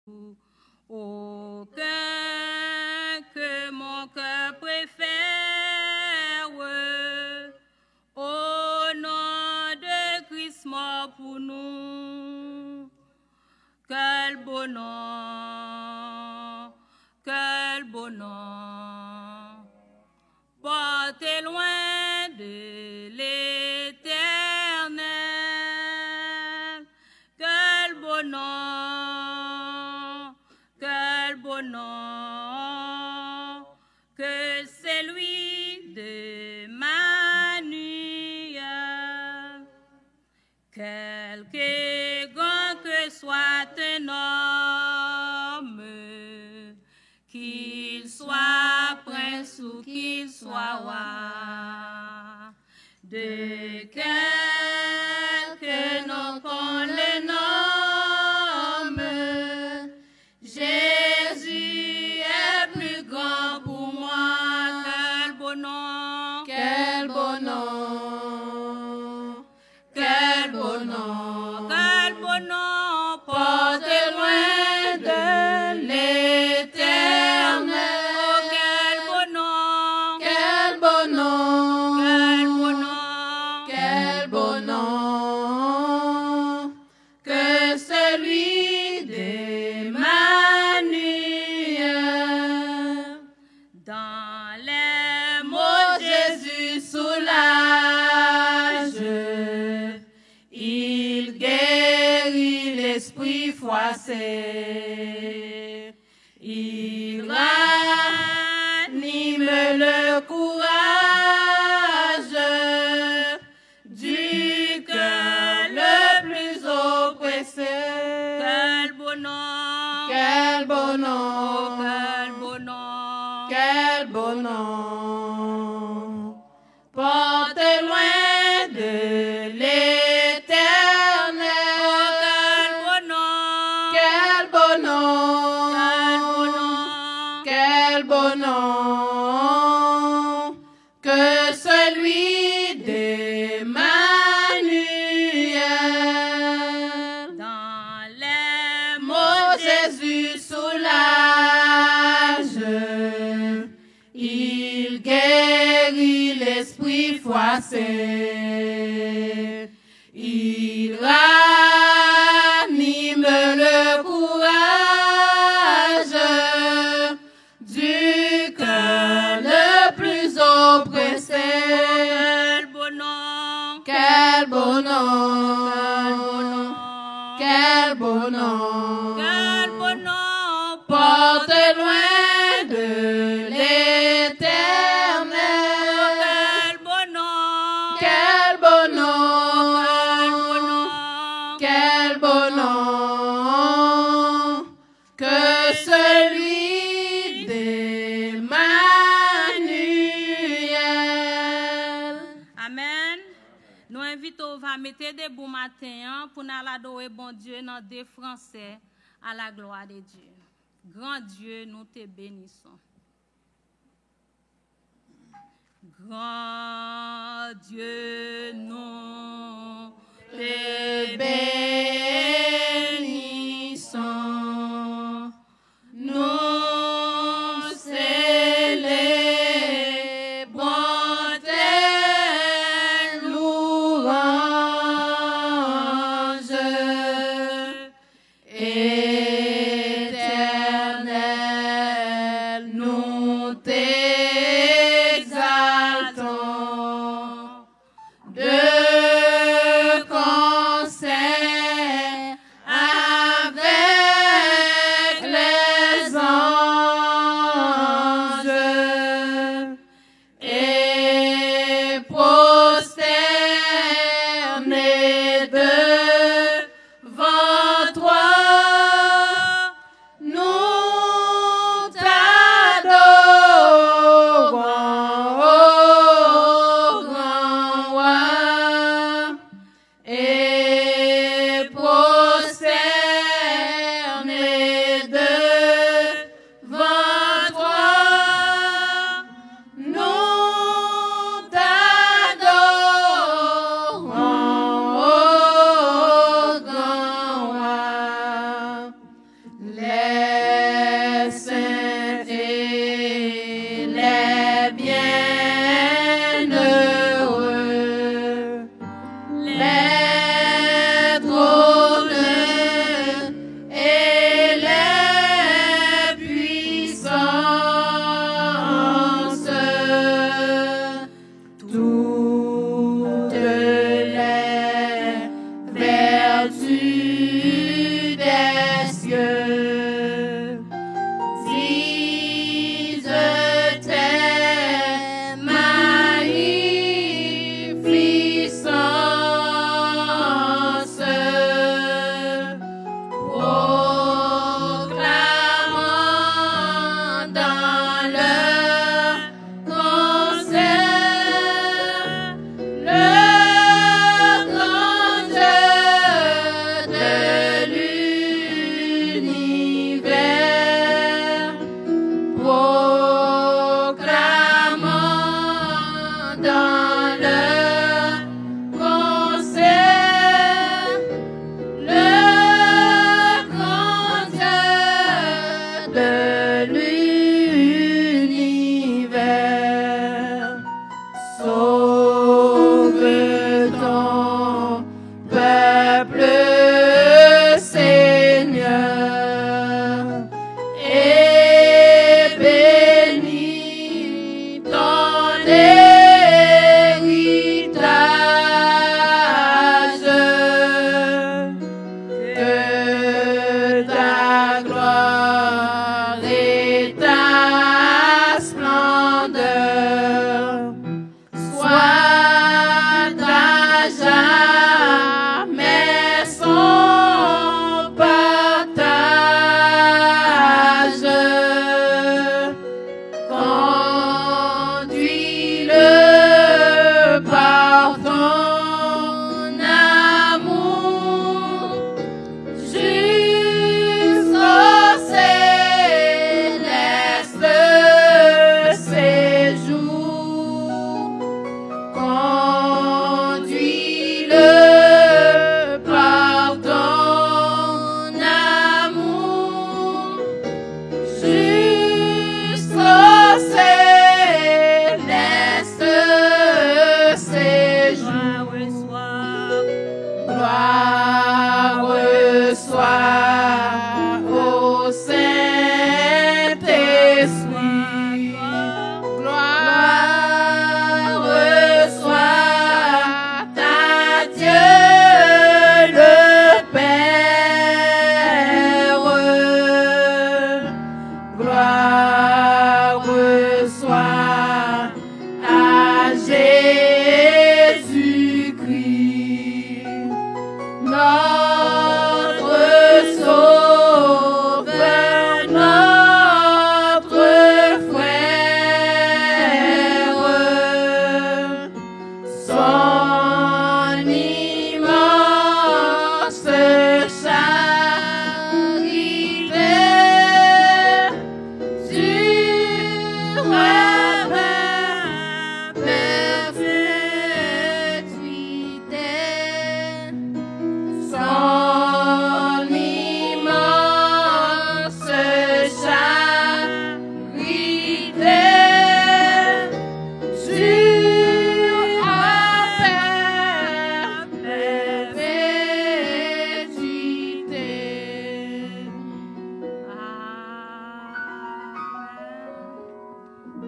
Aucun que mon cœur préfère, au nom de Christ mort pour nous. Quel beau nom, quel beau nom, porté loin de l'éternel. Quel beau nom, quel beau nom, que celui de Manuel. Quelque grand que soit un homme, qu'il soit prince ou qu'il soit roi, de quelque nom qu'on le nomme, Jésus est plus grand pour moi. Quel beau nom, Quel beau nom, quel beau nom, quel beau nom, porté loin de l'éternel. Oh, quel beau nom, quel beau nom, quel beau nom, quel beau nom, que celui d'Emmanuel. dans les mots Jésus soulage, il guérit l'esprit froissé, il ranime le courage du cœur le plus oppressé. quel beau nom, Quel beau oh, nom, quel beau nom, quel beau nom, porté loin de l'éternel. oh, quel beau nom, Quel beau nom, quel beau nom, quel beau nom, que celui d'Emmanuel. dans les mots Mon Jésus soulage, il guérit l'esprit froissé, il ranime le courage du cœur le plus oppressé. quel beau nom, Quel beau nom, quel beau nom, quel beau nom, quel beau nom, porte loin de l'éternel. quel beau nom, Quel beau nom, quel beau nom, quel beau nom, que celui d'Emmanuel. Amen. Nous invitons à mettre debout matin pour nous adorer bon Dieu dans des Français à la gloire de Dieu. Grand Dieu, nous te bénissons. Grand Dieu, nous te Bénissons, nous célébrons tes louanges, éternel, nous t'exaltons. De concert avec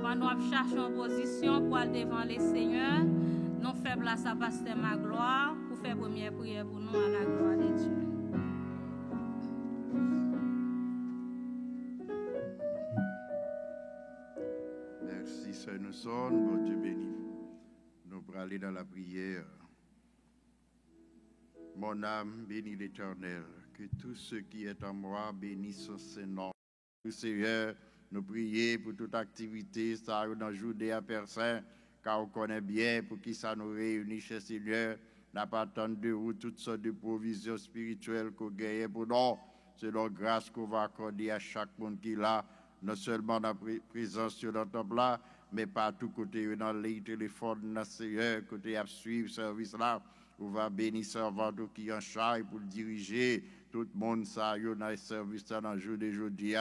Pendant nous cherchons en position pour aller devant les seigneurs, nous faisons place à Pasteur Magloire pour faire première prière pour nous à la gloire de Dieu. Merci, Seigneur, nous sommes, bon Dieu béni. Nous pour aller dans la prière. Mon âme bénit l'Éternel, que tout ce qui est en moi bénisse son Saint-Nom. Seigneur, nous prions pour toute activité, ça dans le jour des personnes, car on connaît bien pour qui ça nous réunit chez Seigneur. N'a pas attendu de vous toutes sortes de provisions spirituelles qu'on gagne pour nous. C'est la grâce qu'on va accorder à chaque monde qui est là, non seulement dans la présence sur notre temple là, mais partout côté dans les téléphones, dans Seigneur, côté à suivre service là. On va bénir servant qui en charge pour diriger tout le monde ça dans le service dans le jour d'aujourd'hui.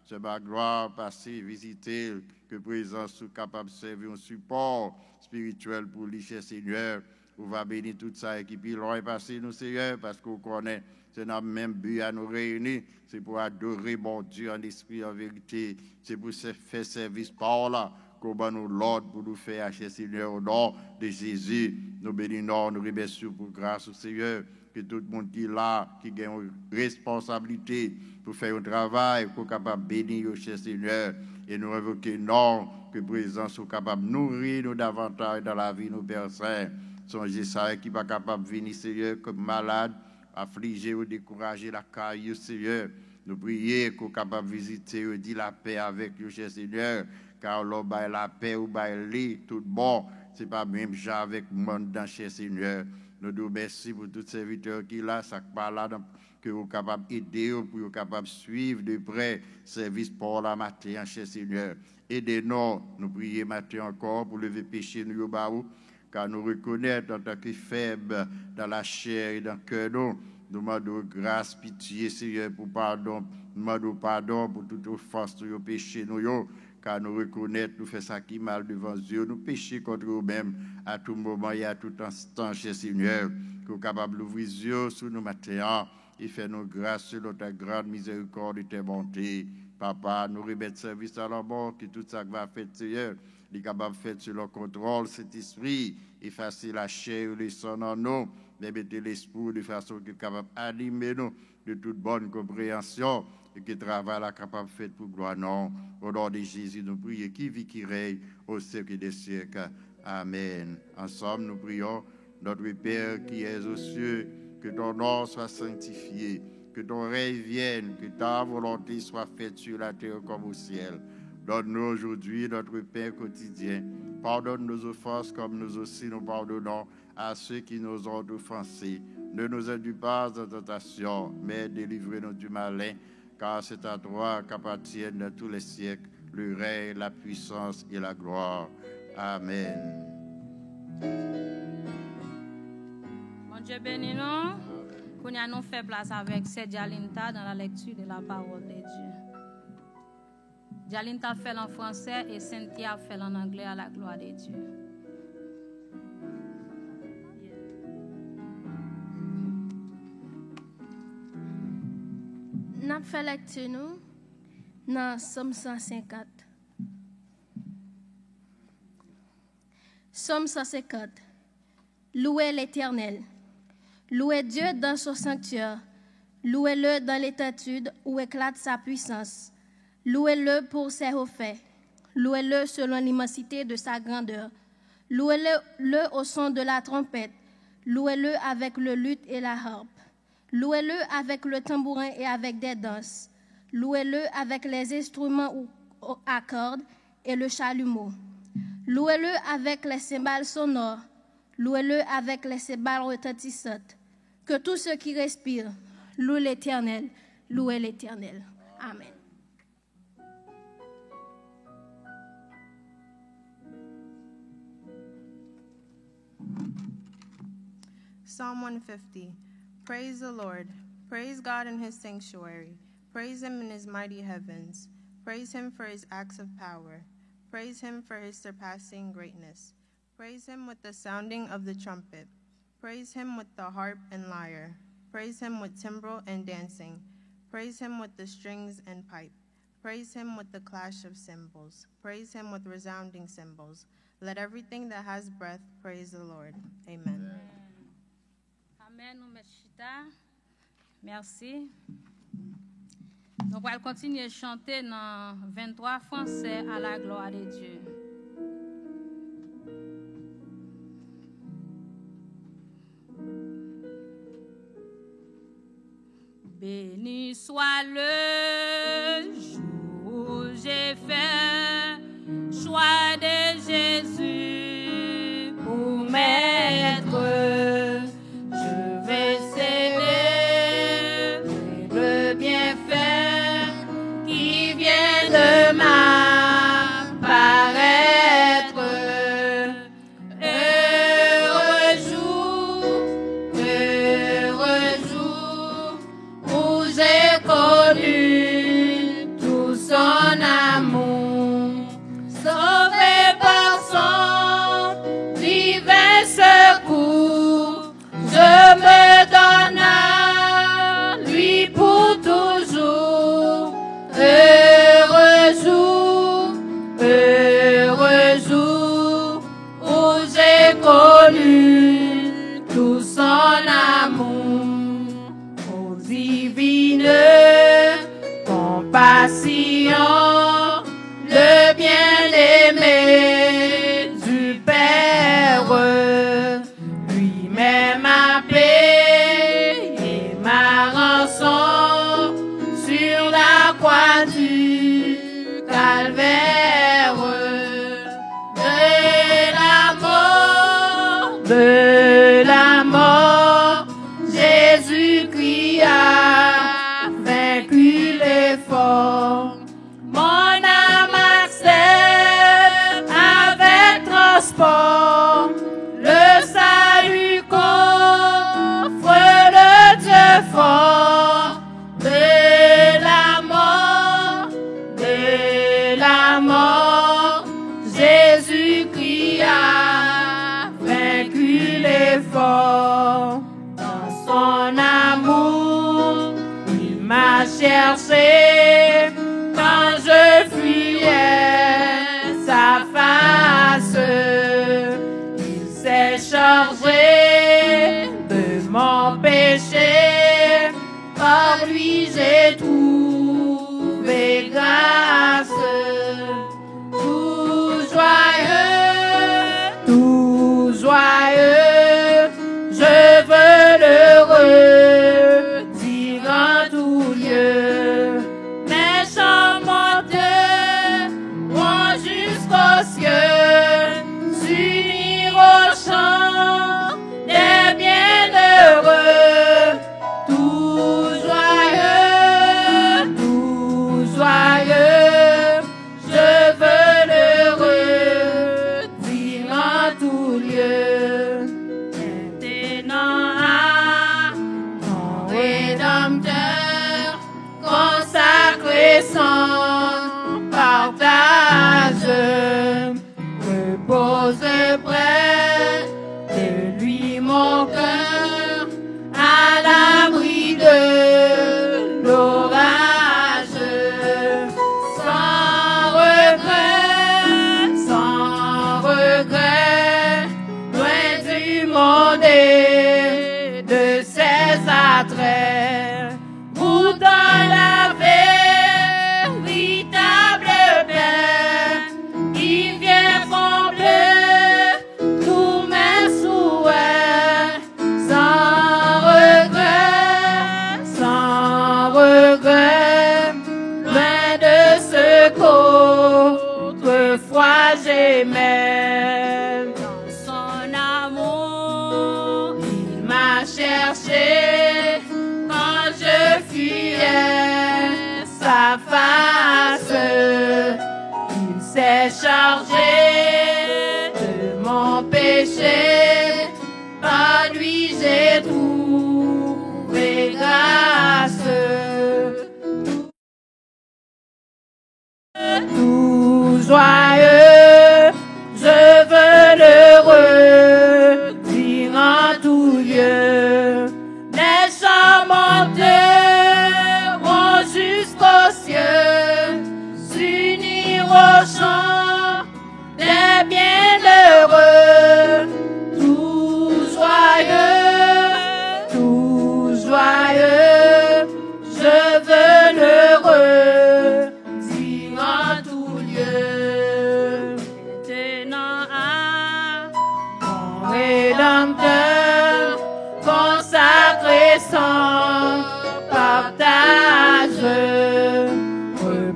C'est ma gloire passer, visiter, que présence soit capable de servir un support spirituel pour lui, cher Seigneur. On va bénir toute sa équipe, loin passer nous, Seigneur, parce qu'on connaît, c'est dans le même but à nous réunir, c'est pour adorer mon Dieu en esprit, en vérité, c'est pour faire service par là. Qu'on nous l'ordre pour nous faire, cher Seigneur, au nom de Jésus. Nous bénissons, nous remercions pour grâce au Seigneur, que tout le monde qui est là, qui a une responsabilité pour faire un travail, pour capable bénir, cher Seigneur, et nous révoquer non, que présence soit capable de nourrir nous davantage dans la vie, nos Pères Saints. Songez ça, qui n'est pas capable de venir, Seigneur, comme malade, affligé ou découragé la caille, Seigneur. Nous prions qu'on soit capable de visiter, ou dire la paix avec nous, cher Seigneur. Car l'on a la paix ou lit, tout bon, ce n'est pas même genre avec le monde dans cher Seigneur. Nous nous remercions pour tous ces serviteurs qui sont là, ça parle là, que vous êtes capables d'aider, pour vous capables de suivre de près service pour la matin, cher Seigneur. Aidez-nous, nous prions matin encore pour lever péché nous, car nous reconnaissons en tant que faibles dans la chair et dans le cœur, nous demandons grâce, pitié, Seigneur, pour pardon, nous demandons pardon pour toute offense, tout péché, nous. Car nous reconnaissons, nous faisons ça qui mal devant Dieu, nous péchons contre nous-mêmes à tout moment et à tout instant, cher Seigneur, que nous sommes capables d'ouvrir les yeux sur nous maintenant et faire nos grâces sur ta grande miséricorde et ta bonté. Papa, nous remettons service à la mort, que tout ça va faire, Seigneur, nous sommes capables de faire sur le contrôle, cet esprit, effacer la chair ou les sang en nous, mais mettre l'esprit de façon qu'il est capable d'animer nous de toute bonne compréhension. Et que travail la capable de faire pour gloire, non. Au nom de Jésus, nous prions, qui vit, qui règne au siècle des siècles. Amen. Ensemble, nous prions, notre Père qui es aux cieux, que ton nom soit sanctifié, que ton règne vienne, que ta volonté soit faite sur la terre comme au ciel. Donne-nous aujourd'hui notre pain quotidien. Pardonne nos offenses comme nous aussi nous pardonnons à ceux qui nous ont offensés. Ne nous induis pas en tentation, mais délivre-nous du malin. Car c'est à toi qu'appartiennent dans tous les siècles le règne, la puissance et la gloire. Amen. Mon Dieu béni nous, qu'on a nous fait place avec Jalinta dans la lecture de la parole de Dieu. Jalinta fait en français et Cynthia fait en anglais à la gloire de Dieu. Nous fait lecture nous dans Somme 150. Somme 150. Louez l'Éternel. Louez Dieu dans son sanctuaire. Louez-le dans l'étendue où éclate sa puissance. Louez-le pour ses hauts faits. Louez-le selon l'immensité de sa grandeur. Louez-le au son de la trompette. Louez-le avec le luth et la harpe. Louez-le avec le tambourin et avec des danses. Louez-le avec les instruments à cordes et le chalumeau. Louez-le avec les cymbales sonores. Louez-le avec les cymbales retentissantes. Que tous ceux qui respirent louent l'Éternel. Louez l'Éternel. Amen. Psalm 150. Praise the Lord. Praise God in his sanctuary. Praise him in his mighty heavens. Praise him for his acts of power. Praise him for his surpassing greatness. Praise him with the sounding of the trumpet. Praise him with the harp and lyre. Praise him with timbrel and dancing. Praise him with the strings and pipe. Praise him with the clash of cymbals. Praise him with resounding cymbals. Let everything that has breath praise the Lord. Amen. Amen. Merci. Nous allons continuer à chanter dans 23 français à la gloire de Dieu. Béni soit le jour où j'ai fait choix de Jésus pour m'être. Je vais célébrer le bienfait qui vient de m'apparaître. Heureux jour où j'ai connu tout son amour, sauvé par son divin secours. Je me donne à lui pour toujours. Heureux jour où j'ai connu tout son amour. Ô divine compassion, le bien-aimé du Père, lui-même a payé ma rançon sur la croix du calvaire. De la mort, Jésus-Christ a vaincu l'effort. Mon âme accepte avec transport le salut qu'offre le Dieu fort. De la mort, Jésus-Christ a vaincu l'effort. Dans son amour, il m'a cherché quand je fuyais sa face. Il s'est chargé de mon péché, par lui j'ai trouvé grâce. Tout joyeux, je veux le redire en tout lieu. Mes chants monteront jusqu'aux cieux, s'unir au chant des bienheureux. Tout joyeux, je veux le redire en tout lieu. Maintenant à ton Rédempteur, consacré sans partage, repose près de lui mon cœur, à l'abri de l'orage. Sans regret, loin du monde et de ses attraits, où dans la véritable paix, il vient combler tous mes souhaits. Sans regret, loin de ce qu'autrefois j'aimais. Dans son amour, il m'a cherché quand je fuyais sa face. Il s'est chargé de mon péché, par lui j'ai trouvé grâce. Tout joyeux, je veux le redire en tout lieu. Les chants monteront jusqu'aux cieux,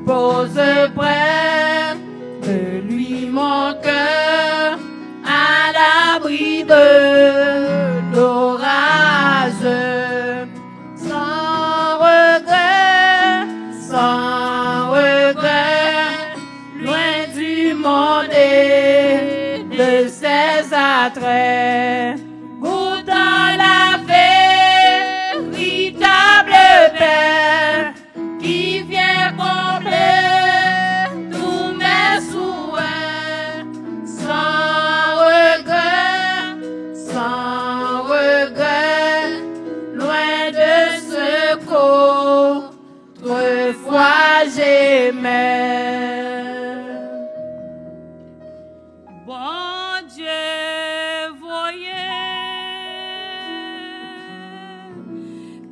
pose près de lui mon cœur à l'abri de l'orage, sans regret, loin du monde et de ses attraits, goûtant la véritable paix qui vient combler tous mes souhaits, sans regret, loin de ce qu'autrefois j'aimais. Bon Dieu, voyez,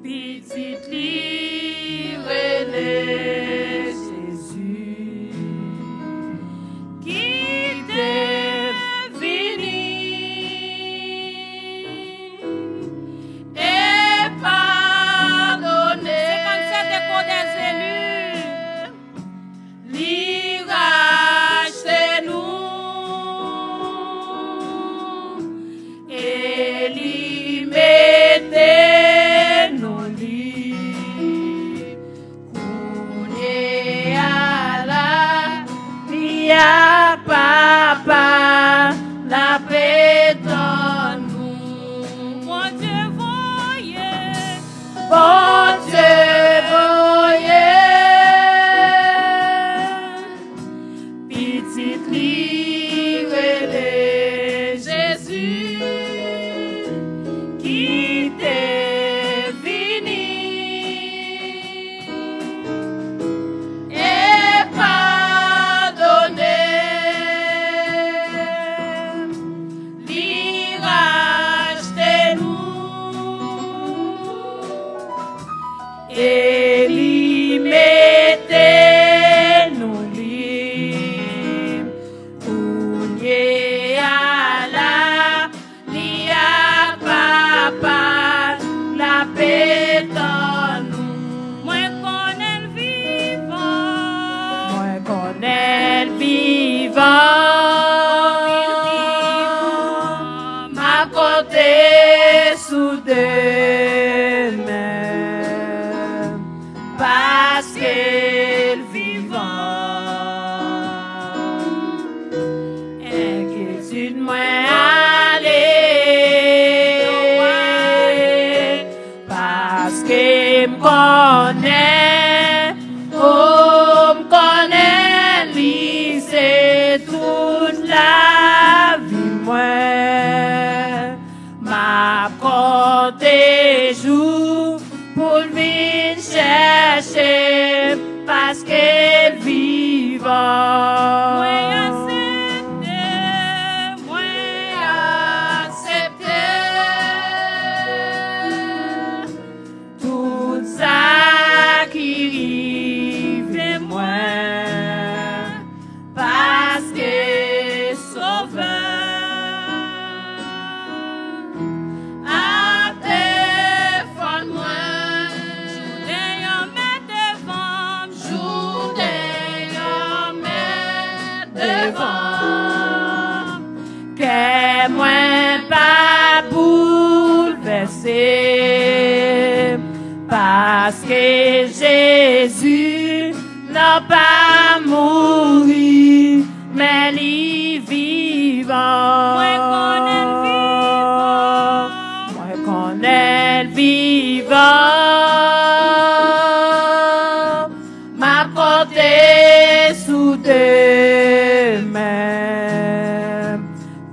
petite Irénée, Jésus, qui t'est venu et pardonné. 57 échos des élus. Rachetez-nous et lui mettez-nous libres. Courez à la via papa, la paix donne-nous. Bon Dieu, voyez, Bon Dieu, voyez, petite Irénée, Jésus, qui t'est venu et pardonné, lui rachetez-nous et lui mettez-nous libres. Courez à la lia papa, la paix donne-nous. moi connais le vivant. Moi connais le vivant, ma côté sous deux mains, parce que le vivant, inquiétude moins aller, parce que me connaît, oh me connaît, lui c'est toute la vie moi, m'a compté jour pour venir chercher, parce qu'elle vivant. Moi accepté, moi accepté tout ça qui arrive et moi, parce que sauveur à défendre-moi. d'ailleurs met devant, Jour d'ailleurs met devant, que moi pas bouleversé, parce que Jésus n'a pas mouru, mais il vivant. moi connais le vivant. Moi connais le vivant, ma côté sous deux mains,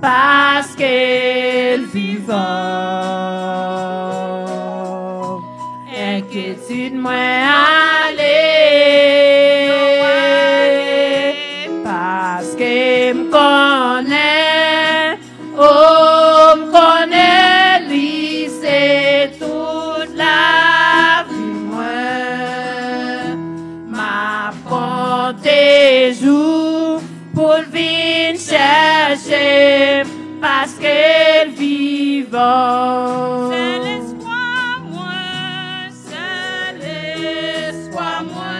parce qu'elle vivant, inquiétude moins aller, parce qu'elle me connaît, oh me connaît, lui c'est toute la vie moi, m'a compté jour pour venir chercher, parce qu'elle vivant. C'est l'espoir, moi, c'est l'espoir, moi.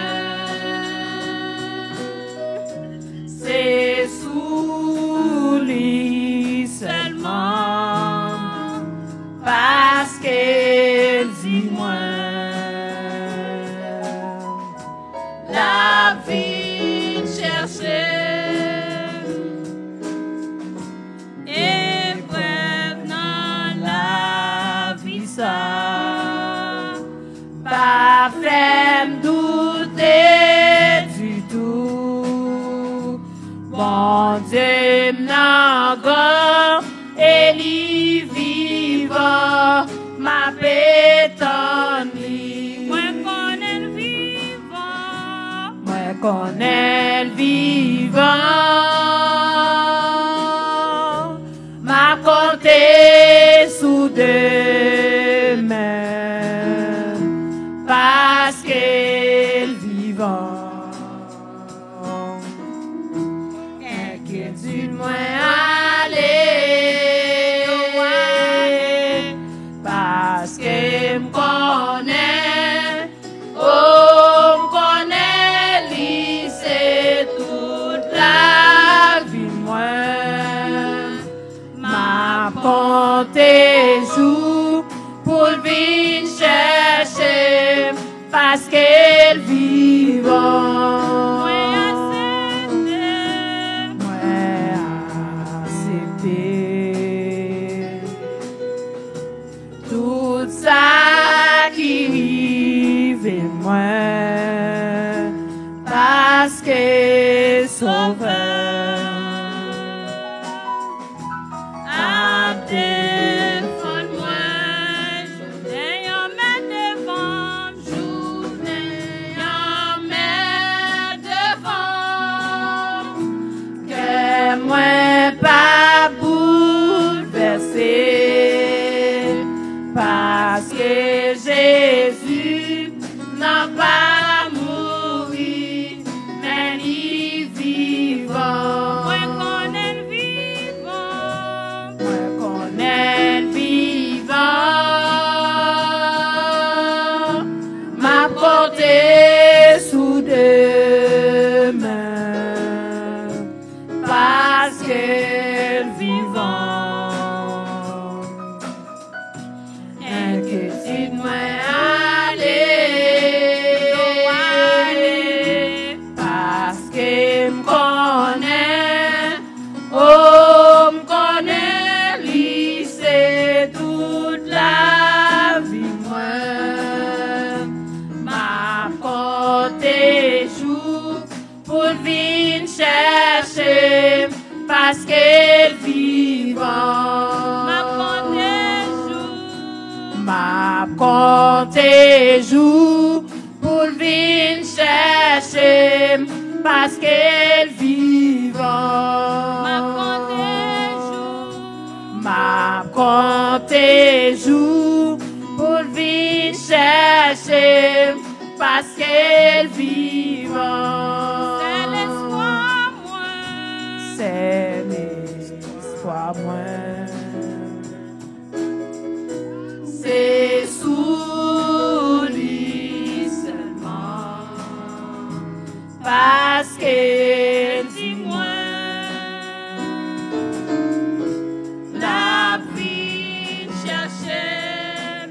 nan grand et li vivant, ma pétan li. Moi connais le vivant, Moi connais le vivant, m'a compté sous deux mains, parce qu'elle vivant. Inquiétude moins aller, parce qu'elle me connaît, oh me connaît, lui c'est toute la vie moi. M'a compté jour pour venir chercher, parce qu'elle vivant. Tout ça qui vive moi, parce que sauveur a défendu moi, journée en main devant, journée en main devant, que moi pas bouleversé. Parce que Jésus n'a pas mouru, mais il vivant. moi connais le vivant, Moi connais le vivant, m'a porté sous deux mains, parce que vivant. Inquiétude moi aller, parce que me connaît, oh me connaît, lui c'est toute la vie moi. M'a compté jour pour venir chercher, parce qu'elle vivant. M'a compté jour pour venir chercher, parce qu'elle vivant. M'a compté jour pour venir chercher, parce qu'elle vivant. c'est l'espoir moi, C'est l'espoir moi. C'est sous lui seulement, parce qu'elle dit moi, la vie chercher,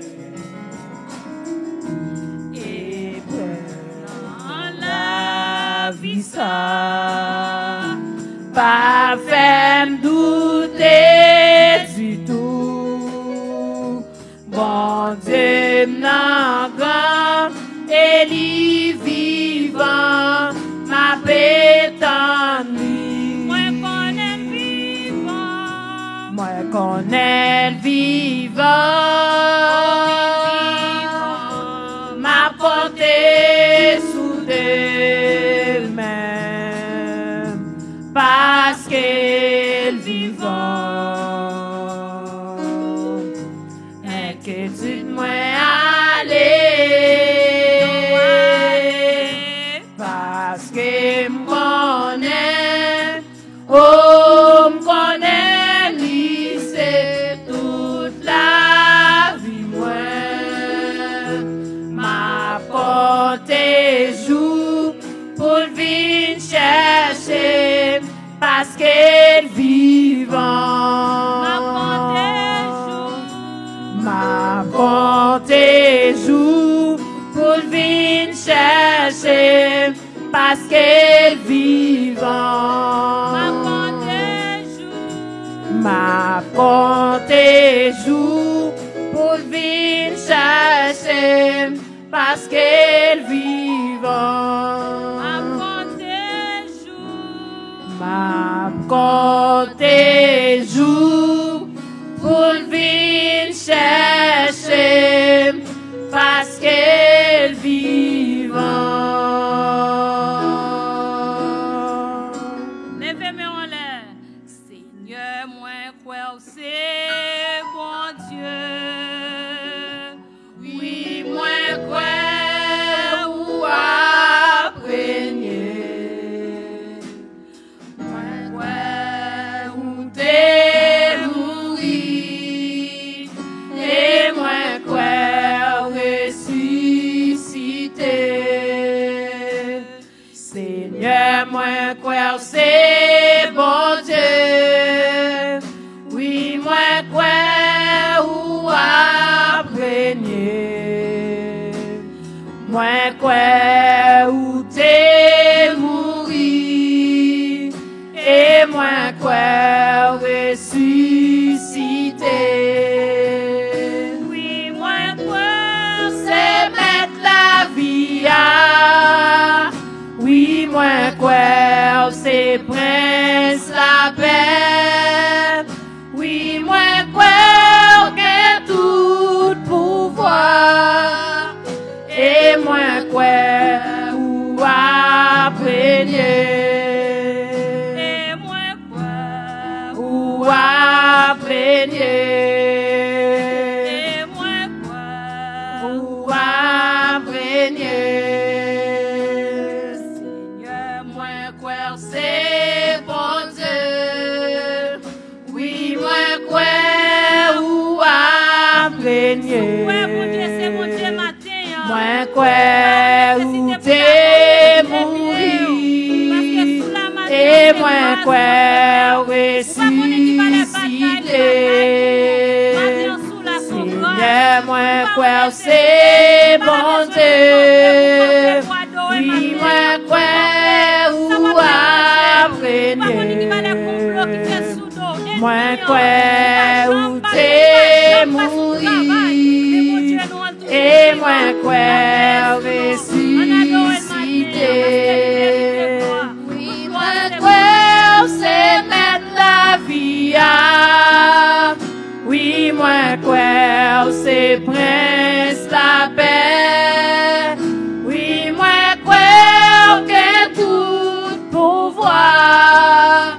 et dans la vie ça, pas faire me douter du tout. Bon Dieu n'a grand et li vivant, ma pétan lui. moi connais le vivant, Moi connais le vivant, m'a porté sous deux mains, parce qu'elle vivant. Inquiétude moi aller, parce que me connaît, oh me connaît, lui c'est toute la vie moi. M'a porté jour pour venir chercher, parce qu'elle vivant. M'a compté jour pour venir chercher, parce qu'elle vivant. M'a compté jour pour venir chercher, parce qu'elle vivant. m'a compté jour, M'a compter jours pour venir chercher parce qu'elle vivant. Levez-moi en l'air. Seigneur, moi, quoi, c'est bon Dieu. Oui, moi, quoi, ou apprenez. Moi, quoi, ou t'es mouri. Et moi, quoi, ressuscité. Seigneur, moi, quoi, c'est bon Dieu. Oui, moi, quoi, ou apprenez. Moi, quoi, ou t'es mouri. Et moi, quoi, ressuscité. Oui, moi, quoi, C'est mettre la vie à. Oui, moi, quoi, c'est prince la paix. Oui, moi, quoi, gain tout pouvoir. Et moi, quoi, ou apprenez. et moi, quoi, Ou apprenez. et moi, quoi, Ou apprenez. Seigneur, Moi, quoi, c'est bon Dieu. Oui, moi, quoi, ou apprenez. ouais, mon Dieu, c'est mon Dieu matin. Moi, quoi, ou t'es mouri. Et moi, quoi, ressuscité. Seigneur, moi, quoi, c'est bon Dieu. Oui, moi, quoi, ou apprenez. Moi, quoi, ou t'es mouri. Et moi, quoi, ressuscité. Oui, moi, quoi, c'est mettre la vie à. Oui, moi, quoi, c'est prince la paix. Oui, moi, quoi, que tout pouvoir.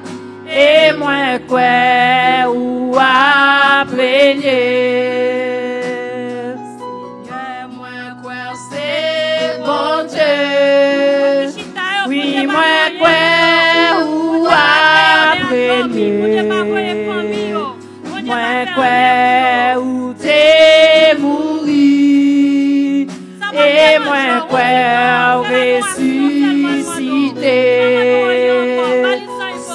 Et moi, quoi, ou apprenez. Seigneur, moi, quoi, c'est bon Dieu. Oui, moi, quoi, ou apprenez. Moi, quoi, ou t'es mouri. Et moi, quoi, ressuscité.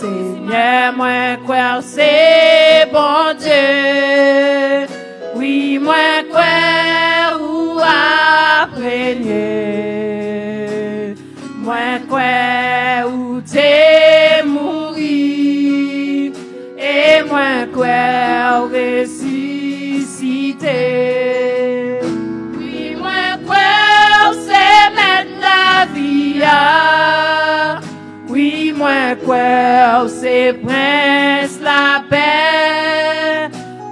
Seigneur, moi, quoi, c'est bon Dieu. Oui, moi, quoi, ou apprenez. Moi, quoi, ou t'es mouri. Et moi, quoi, ressuscité. Oui, moi, quoi, c'est mettre la vie à. Oui, moi, quoi, c'est prince la paix.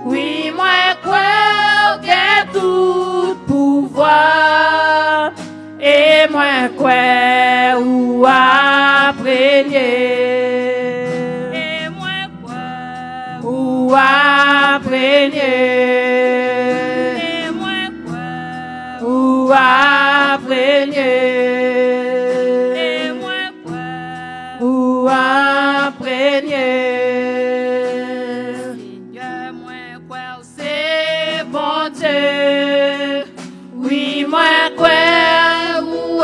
Oui, moi, quoi, gain tout pouvoir. Et moi, quoi, ou apprenez. et moi, quoi, Ou apprenez. et moi, quoi, Ou apprenez. et moi, quoi, Ou apprenez. Seigneur, moi, quoi, C'est bon Dieu. Oui, moi, quoi, ou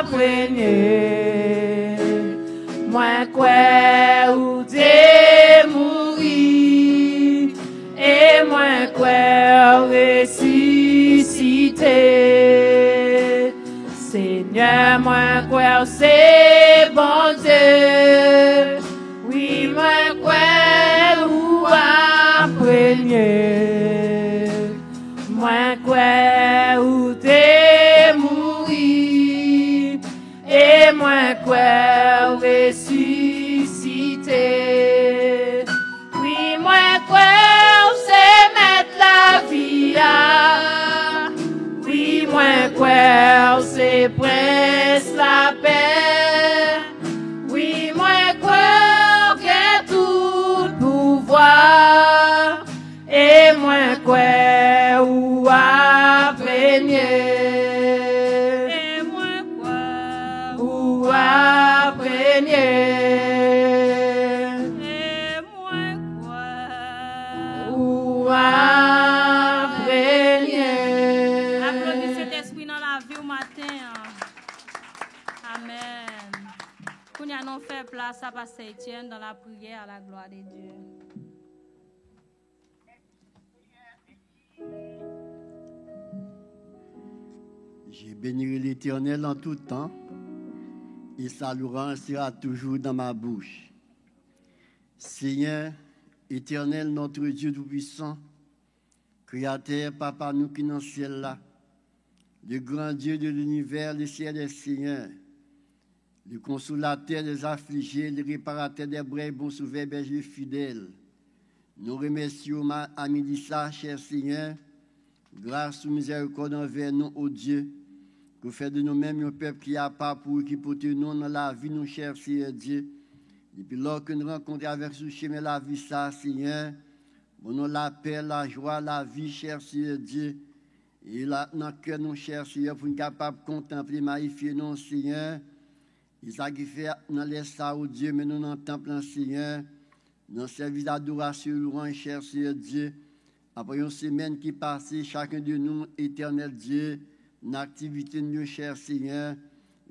apprenez. Moi, quoi, ou t'es mouri. Et moi, quoi, ressuscité. Seigneur, moi, quoi, c'est bon Dieu. Oui, moi, quoi, ou apprenez. Moi, quoi, ou t'es mouri. Et moi, quoi, ressuscité. Qu'on a non fait place à Pasteur Etienne dans la prière à la gloire de Dieu. Je bénirai l'Éternel en tout temps, et sa louange sera toujours dans ma bouche. Seigneur, Éternel, notre Dieu tout-puissant, Créateur, Papa, nous qui dans le ciel là, le grand Dieu de l'univers, le ciel des seigneurs, le consolateur des affligés, le réparateur des brebis, bon sauveur, berger fidèle. Nous remercions à midi ça, cher Seigneur, grâce ou miséricorde envers nous, ô Dieu, que fait de nous-mêmes un peuple qui a pas pour qui porte nous dans la vie, nous, cher Seigneur Dieu. Depuis lors que nous rencontrons avec ce chemin la vie, ça, Seigneur, nous la paix, la joie, la vie, cher Seigneur Dieu. Et là, dans le cœur, nous, cher Seigneur, pour nous capables de contempler, magnifier nous, Seigneur. Et ça qui fait dans les ça, ô Dieu, mais nous dans le temple, Seigneur, dans le service d'adoration, louange, cher Seigneur Dieu. Après une semaine qui passe, chacun de nous, éternel Dieu, une activité de cher Seigneur,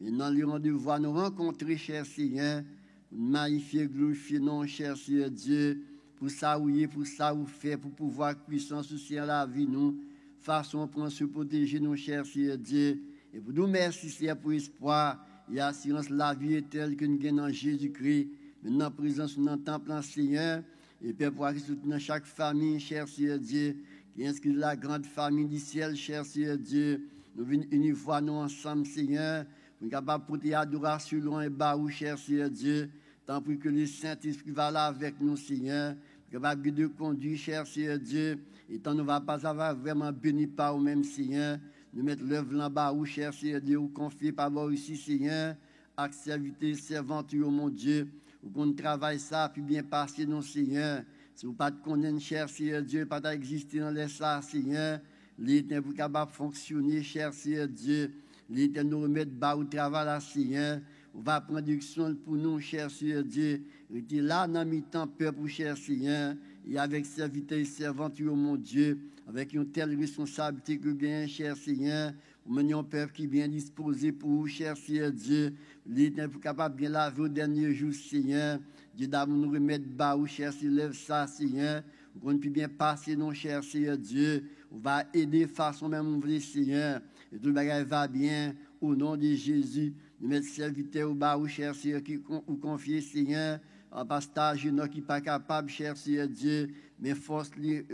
et dans le rendez-vous, nous rencontrer, cher Seigneur, magnifier, glorifier, non, cher Seigneur Dieu, pour ça où il est, pour ça où fait, pour pouvoir puissance aussi à la vie, nous, façon pour se protéger, nos chers Seigneur Dieu, et pour nous merci, Seigneur, pour espoir et assurance, la vie est telle que nous gagnons en Jésus-Christ, maintenant, présence dans le temple, Seigneur, et Père, pour soutenir chaque famille, cher Seigneur Dieu, qui inscrit la grande famille du ciel, cher Seigneur Dieu. Nous venons une fois nous ensemble, Seigneur, pour être capable de porter adoration loin et bas, cher Seigneur Dieu, tant pour que le Saint-Esprit va là avec nous, Seigneur, capable de conduire, cher Seigneur Dieu, et tant nous ne va pas avoir vraiment béni par nous-mêmes, Seigneur, nous mettre l'œuvre là bas, cher Seigneur Dieu, ou confier par vous ici, Seigneur, avec serviteur, servante, mon Dieu, ou qu'on travaille ça, puis bien passer, non, Seigneur. Si vous ne pas connaître, cher Seigneur Dieu, pas d'exister dans les ça, Seigneur, l'Éternel vous capable de fonctionner, cher Seigneur Dieu. L'Éternel nous remettre bas au travail, là, Seigneur. On va prendre action pour nous, cher Seigneur Dieu. Et là, dans mi-temps, peuple, cher Seigneur, et avec serviteur et servante, mon Dieu, avec une telle responsabilité que bien, cher Seigneur, nous menons un peuple qui est bien disposé pour vous, cher Seigneur Dieu. L'Éternel vous capable de bien laver au dernier jour, Seigneur. Dieu d'amour nous remettre bas, cher Seigneur, ça, Seigneur. On peut bien passer, non, cher Seigneur Dieu. On va aider façon même, on veut, Seigneur. Et tout le bagage va bien, au nom de Jésus. Nous mettons serviteur au bas, cher Seigneur, qui vous confie, Seigneur. En pastage, nous qui pas capable, cher Seigneur Dieu. Mais force,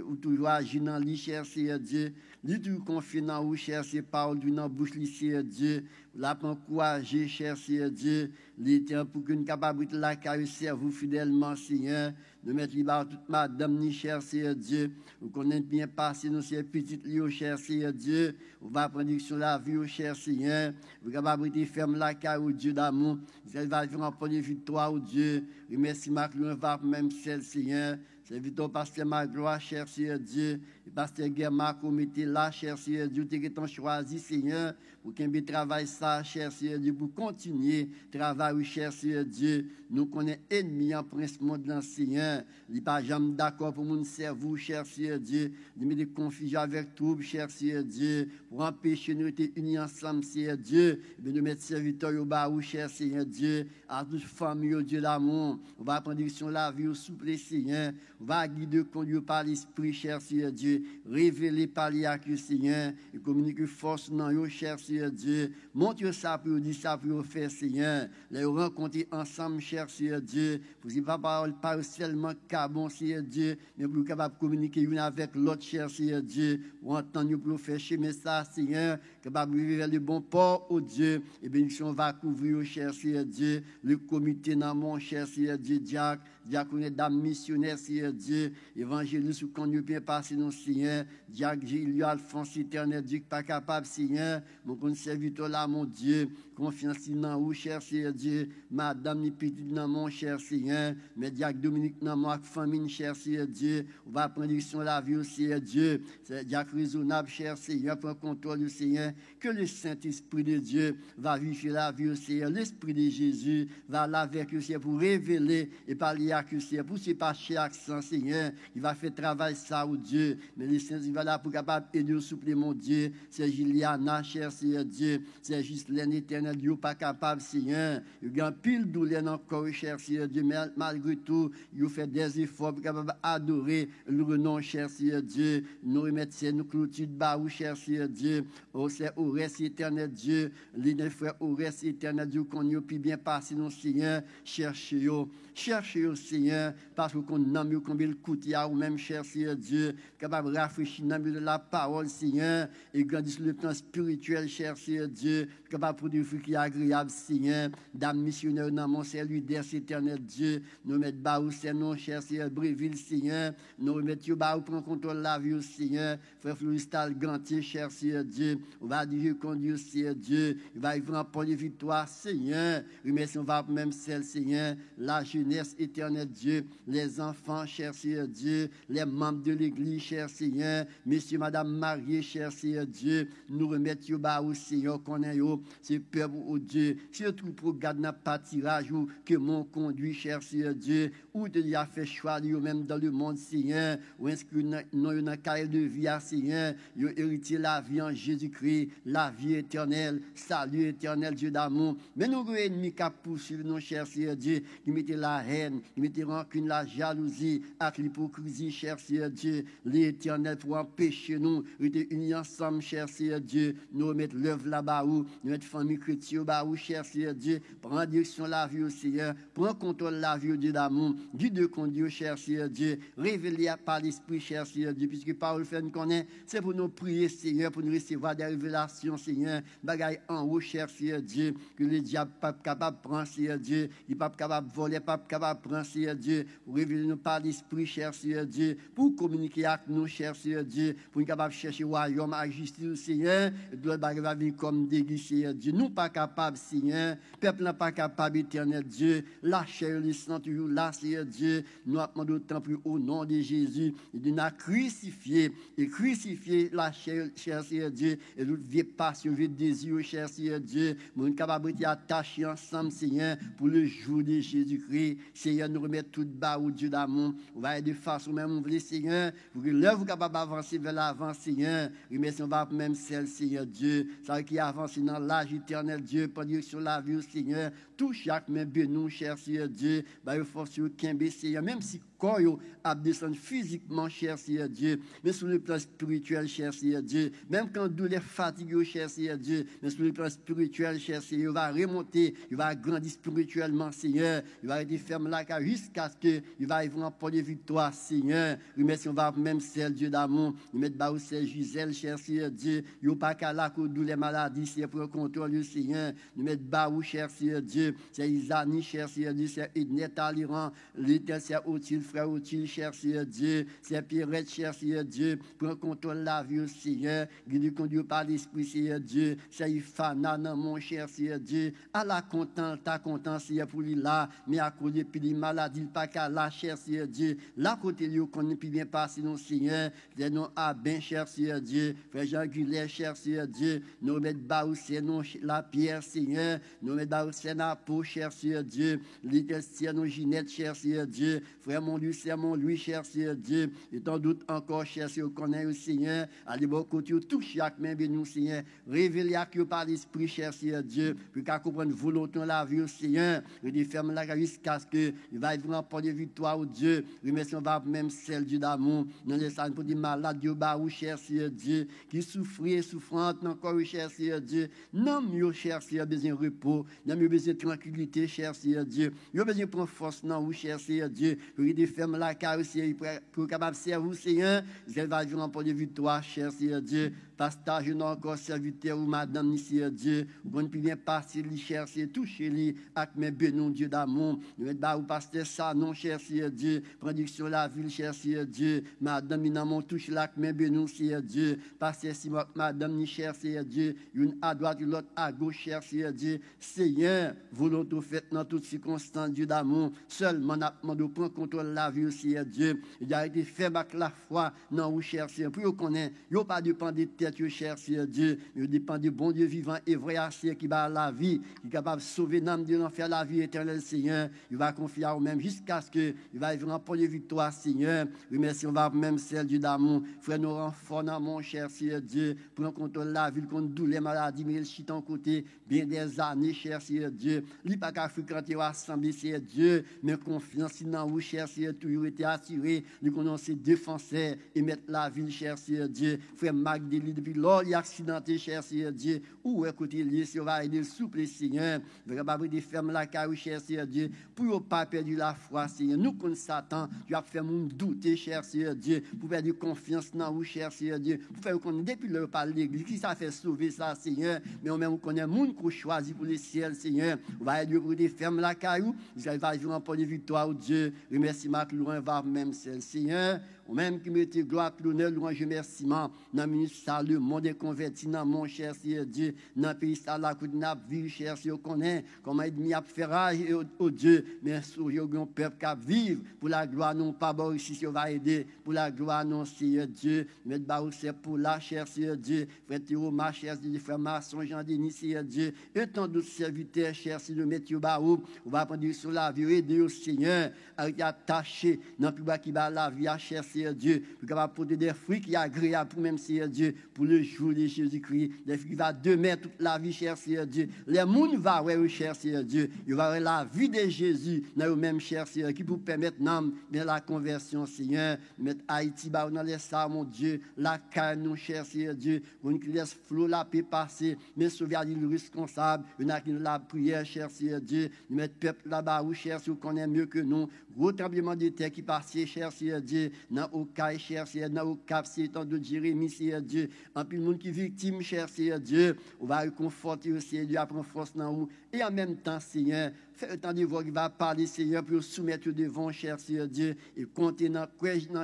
ou toujours agir dans lui, cher Seigneur Dieu. Lui, tout confie dans vous, cher Seigneur, parole dans la bouche, Seigneur Dieu. La encourager, cher Seigneur Dieu. L'Éternel, pour que nous capables de la caresse, vous fidèlement, Seigneur. Nous mettons toute madame, ni cher Seigneur Dieu. Vous connaissez bien passer nos petites lieux, cher Seigneur Dieu. On va prendre sur la vie, cher Seigneur. Vous capables de fermer la carrière, au Dieu d'amour. Vous allez faire un point de victoire, au Dieu. Remercie Marc, nous va même celle, Seigneur. C'est vite au pasteur Magloire, cher Seigneur Dieu. Et pasteur Guerma, comité là, cher Seigneur Dieu. Tu es choisi, Seigneur, pour qu'il y ait travail ça, cher Seigneur Dieu, pour continuer travail, cher Seigneur Dieu. Nous connaissons ennemis en prince monde, Seigneur. Il n'est pas jamais d'accord pour nous servir, cher Seigneur Dieu. Nous mettons des confusions avec troubles, cher Seigneur Dieu, pour empêcher nous d'être unis ensemble, Seigneur Dieu. Et nous mettre serviteurs au bas, cher Seigneur Dieu, à toute famille, au Dieu d'amour. On va prendre direction la vie au souple, Seigneur. On va guider, conduire par l'Esprit, cher Seigneur Dieu. Révéler par l'Iacre, Seigneur. Et communiquer force dans eux, cher Seigneur Dieu. Montre ça pour dire ça pour faire, Seigneur. Les rencontrer ensemble, cher Seigneur Dieu. Pour ne pas seulement qu'à bon, Seigneur Dieu, mais pour capable de communiquer une avec l'autre, cher Seigneur Dieu. Pour entendre, pour faire chemin ça, Seigneur. Capable de vivre vers le bon port, au Dieu. Et bénédiction va couvrir, cher Seigneur Dieu. Le comité dans mon cher Seigneur Dieu, diaconé dame missionnaire, Seigneur Dieu. Évangéliste, ou qu'on nous peut passer, non, Seigneur. Diacre Gilles, Alphonse, éternel Dieu, pas capable, Seigneur. Mon serviteur là, mon Dieu. Confiance dans vous, cher Seigneur Dieu. Madame, ni petit dans mon cher Seigneur. Mais diacre Dominique dans ma famille, cher Seigneur Dieu. On va prendre direction la vie, Seigneur Dieu. C'est diacre raisonnable, cher Seigneur. Prends contrôle du Seigneur. Que le Saint-Esprit de Dieu va vivre la vie, Seigneur. L'Esprit de Jésus va là avec le Seigneur pour révéler et parler à le Seigneur. Pour se passer accent, Seigneur. Il va faire travail ça, au Dieu. mais les saints, il va là pour capable aider au souple, mon Dieu. C'est Juliana, cher Seigneur Dieu. C'est juste l'éternel, Dieu, pas capable, Seigneur. Il y a un pile douleur encore, cher Seigneur Dieu, mais malgré tout, il fait des efforts pour capable adorer le renom, cher Seigneur Dieu. Nous remettons nous clôture bas, cher Seigneur Dieu. Oh, c'est au reste éternel Dieu. Les frères, au reste éternel Dieu, qu'on y a pu bien passer, non, Seigneur. Cherchez-le, Seigneur, parce qu'on a mieux combien le coûte ou même, cher Seigneur Dieu, capable de rafraîchir de la parole, Seigneur, et grandir sur le plan spirituel, cher Seigneur Dieu, capable de produire fruit qui est agréable, Seigneur. Dame missionnaire, dans mon salut, d'être éternel Dieu, nous mettons bas au Seigneur, cher Seigneur, Bréville, Seigneur, nous remettons bas au prendre contrôle de la vie, Seigneur, frère Floristal Gantier, cher Seigneur Dieu, on va dire conduire, Seigneur Dieu, il va y remporter les victoires, Seigneur, remercions, on va même celle, Seigneur, la jeunesse, éternel Dieu, les enfants, cher Seigneur Dieu, les membres de l'église, cher Seigneur, messieurs, madame mariés, cher Seigneur Dieu, nous remettons bas au Seigneur, qu'on est au, c'est peuple au Dieu, surtout pour garder notre pâturage ou que mon conduit, cher Seigneur Dieu, ou de lui a fait choix, même dans le monde, Seigneur, ou inscrit dans une carrière de vie, Seigneur, il a hérité la vie en Jésus-Christ, la vie éternelle, salut éternel, Dieu d'amour, mais nous, ennemis qui poursuivent nos chers Seigneur Dieu, qui mettaient la haine, qui mettaient rancune, la jalousie, avec l'hypocrisie, cher Seigneur Dieu, l'éternel pour empêcher nous, de unis ensemble, cher Seigneur Dieu, nous remettre l'œuvre là-bas où, nous mettre famille chrétienne là-bas où, cher Seigneur Dieu, prends direction la vie au Seigneur, prends contrôle la vie au Dieu d'amour, Dieu de conduire, cher Seigneur Dieu, révélé par l'Esprit, cher Seigneur Dieu, puisque parole fait nous connaît, c'est pour nous prier, Seigneur, pour nous recevoir des révélations, Seigneur, bagaille en haut, cher Seigneur Dieu, que le diable pas capable de prendre, Seigneur Dieu, il pas capable de voler, pas capable de prendre, Seigneur Dieu, pour révéler nous par l'Esprit, cher Seigneur Dieu, pour communiquer avec nous, cher Seigneur Dieu, pour nous capable de chercher le royaume à justice, Seigneur, et de l'autre va venir comme déguis, Seigneur Dieu, nous pas capables, Seigneur, peuple n'est pas capable, éternel Dieu, la chair, le sang, toujours là, Seigneur Dieu, nous demandons d'autant plus au nom de Jésus, et de nous crucifier la chair, cher Seigneur Dieu, et toute vieille passion, vieille désir, cher Seigneur Dieu, nous capables de attacher ensemble, Seigneur, pour le jour de Jésus-Christ, Seigneur, nous remettre tout bas au Dieu d'amour, on va de façon même, on veut, Seigneur, pour que l'œuvre capable d'avancer vers l'avant, Seigneur, remercions va même celle, Seigneur Dieu, ça qui avance dans l'âge éternel, Dieu, pour dire sur la vie, Seigneur, tout chaque main bénou, cher Seigneur Dieu, bah, il faut sur Kimbe, Seigneur, même si corps a descendu physiquement, cher Seigneur Dieu, mais sur le plan spirituel, cher Seigneur Dieu, même quand douleur fatigue, cher Seigneur Dieu, mais sur le plan spirituel, cher Seigneur, il va remonter, il va grandir spirituellement, Seigneur, il va être ferme là jusqu'à ce qu'il va y avoir pour les victoires, Seigneur, remercions va même celle, Dieu d'amour, nous mettons bas au Gisèle, cher Seigneur Dieu, il n'y a pas qu'à la cour de les maladies, c'est pour contrôler, Seigneur, nous mettons bas au cher Seigneur Dieu, c'est Isani, cher Seigneur Dieu, c'est Ednet Aliran, l'éternel, c'est Otil, frère Otil, cher Seigneur Dieu, c'est Pierrette, cher Seigneur Dieu, prends contrôle la vie au Seigneur, guide conduit par l'Esprit, Seigneur Dieu, c'est Ifana, mon cher Seigneur Dieu, à la content, ta content, Seigneur, pour lui là, mais à cause de les maladies, pas qu'à la cher Seigneur Dieu, là côté lui, qu'on ne peut bien passer, non Seigneur, les noms à ben, cher Seigneur Dieu, frère Jean Guillet, cher Seigneur Dieu, nous mettons bas au Seigneur, la pierre, Seigneur, nous mettons bas au Seigneur, pour cher Seigneur Dieu, l'éternel, nos Ginette, cher Seigneur Dieu, frère mon Dieu, c'est mon lui, cher Seigneur Dieu, et tant d'autres encore, cher Seigneur, connaît au Seigneur, allez bon côté, tout chaque main, béni, Seigneur, révélez à qui par l'Esprit, cher Seigneur Dieu, pour qu'à comprendre volonté la vie au Seigneur, et de fermer la jusqu'à ce que il va être remporté victoire au Dieu, remercions va même celle Dieu d'amour, dans les salles pour des malades, Dieu, bah, ou cher Seigneur Dieu, qui souffrit, souffrante, encore, cher Seigneur Dieu, non mieux, cher Seigneur, besoin de repos, non mieux, besoin de tranquillité, cher Seigneur Dieu, il a besoin de prendre force, non, ou cher Seigneur Dieu, pour qu'il ferme la carrosserie, pour capable de servir, Seigneur, elle va remporter victoire, cher Seigneur Dieu, pastage, non, encore serviteur ou madame, Seigneur Dieu, on ne peut bien passer, lui chercher, toucher, lui, avec mes bénons, Dieu d'amour, nous mettons bas au pasteur ça, non, cher Seigneur Dieu, prédiction la ville, cher Seigneur Dieu, madame, il n'a mon touche là, avec mes bénons, Seigneur Dieu, pasteur Simon, madame, ni cher Seigneur Dieu, une à droite, l'autre à gauche, cher Seigneur Dieu, Seigneur, volonté faite dans toutes circonstances, Dieu d'amour, seulement, nous prendre contrôle la vie, Seigneur Dieu, il a été fait avec la foi, non, ou cher Seigneur, pour qu'on ait, il n'y a pas dépend des têtes, cher Seigneur Dieu, il dépend du bon Dieu vivant et vrai, Seigneur, qui va la vie, qui est capable de sauver l'âme de l'enfer, la vie éternelle, Seigneur, il va confier à vous-même jusqu'à ce qu'il va y avoir pour les victoires, Seigneur, remercions va même celle Dieu d'amour. Frère, nous renforçons, mon cher Seigneur Dieu, pour contre la ville, contre tous les maladies, mais il chite en côté, bien des années, cher Seigneur Dieu. Il n'y a pas qu'à fréquenter ou assembler, Seigneur Dieu, mais confiance dans vous, cher Seigneur, toujours été assuré, nous connaissons défenseurs et mettre la ville, cher Seigneur Dieu. Frère Magdélie, depuis lors, il est accidenté, cher Seigneur Dieu, où est côté lié, si on va aider le souple, Seigneur. Vraiment, des fermes la carrière, cher Seigneur Dieu, pour ne pas perdre la foi, Seigneur. Nous, contre Satan, tu as fait mon douter, cher Seigneur Dieu, pour perdre confiance dans vous, cher Seigneur Dieu, pour faire qu'on depuis le par l'église, qui ça fait sauver ça, Seigneur, mais on même on connaît monde qu'on choisit pour le ciel, Seigneur. On va aider pour des fermes la caillou, vous allez jouer un peu de victoire, Dieu. Remercie ma loin, va même celle, Seigneur. Ou même qui mette gloire, l'honneur, louange, remerciement, dans le ministère, le monde est converti dans mon cher Seigneur Dieu, dans le pays, ça, la côte, n'a vie, cher Seigneur, connaît, comment il a fait rage au Dieu, mais sur le peuple qui vivre, pour la gloire, non pas, bon, ici, si on va aider, pour la gloire, non, Seigneur Dieu, mettre barou, c'est pour la cher Seigneur Dieu, frère Théo, ma cher Dieu, frère Masson, Jean-Denis, Seigneur Dieu, et tant d'autres serviteurs, cher Seigneur, mettre barou, on va prendre sur la vie, aider au Seigneur, à attacher, dans le plus bas qui va la vie, cher Seigneur Dieu, pour capable porter des fruits qui sont agréables pour même Seigneur Dieu, pour le jour de Jésus-Christ, des fruits qui vont demeurer toute la vie, cher Seigneur Dieu. Les gens vont voir, cher Seigneur Dieu, ils vont voir la vie de Jésus, dans le même cher Seigneur, qui vous permettre de la conversion, Seigneur, mettre Haïti dans les salles, mon Dieu, la carne, non, cher Seigneur Dieu, on qui laisse flot la paix passer, mais sauver le responsable, on a qui la prière, cher Seigneur Dieu, nous mettre peuple là-bas, où cher Seigneur, qu'on est mieux que nous, gros tremblement de terre qui passe, cher Seigneur Dieu, dans au cas, cher Seigneur, dans au cap, c'est temps de Jérémie, Seigneur Dieu, en plus le monde qui est victime, cher Seigneur Dieu, on va réconforter au Seigneur Dieu, apprendre force dans vous, et en même temps, Seigneur, fais le temps de voir qui va parler, Seigneur, pour soumettre devant, cher Seigneur Dieu, et compter dans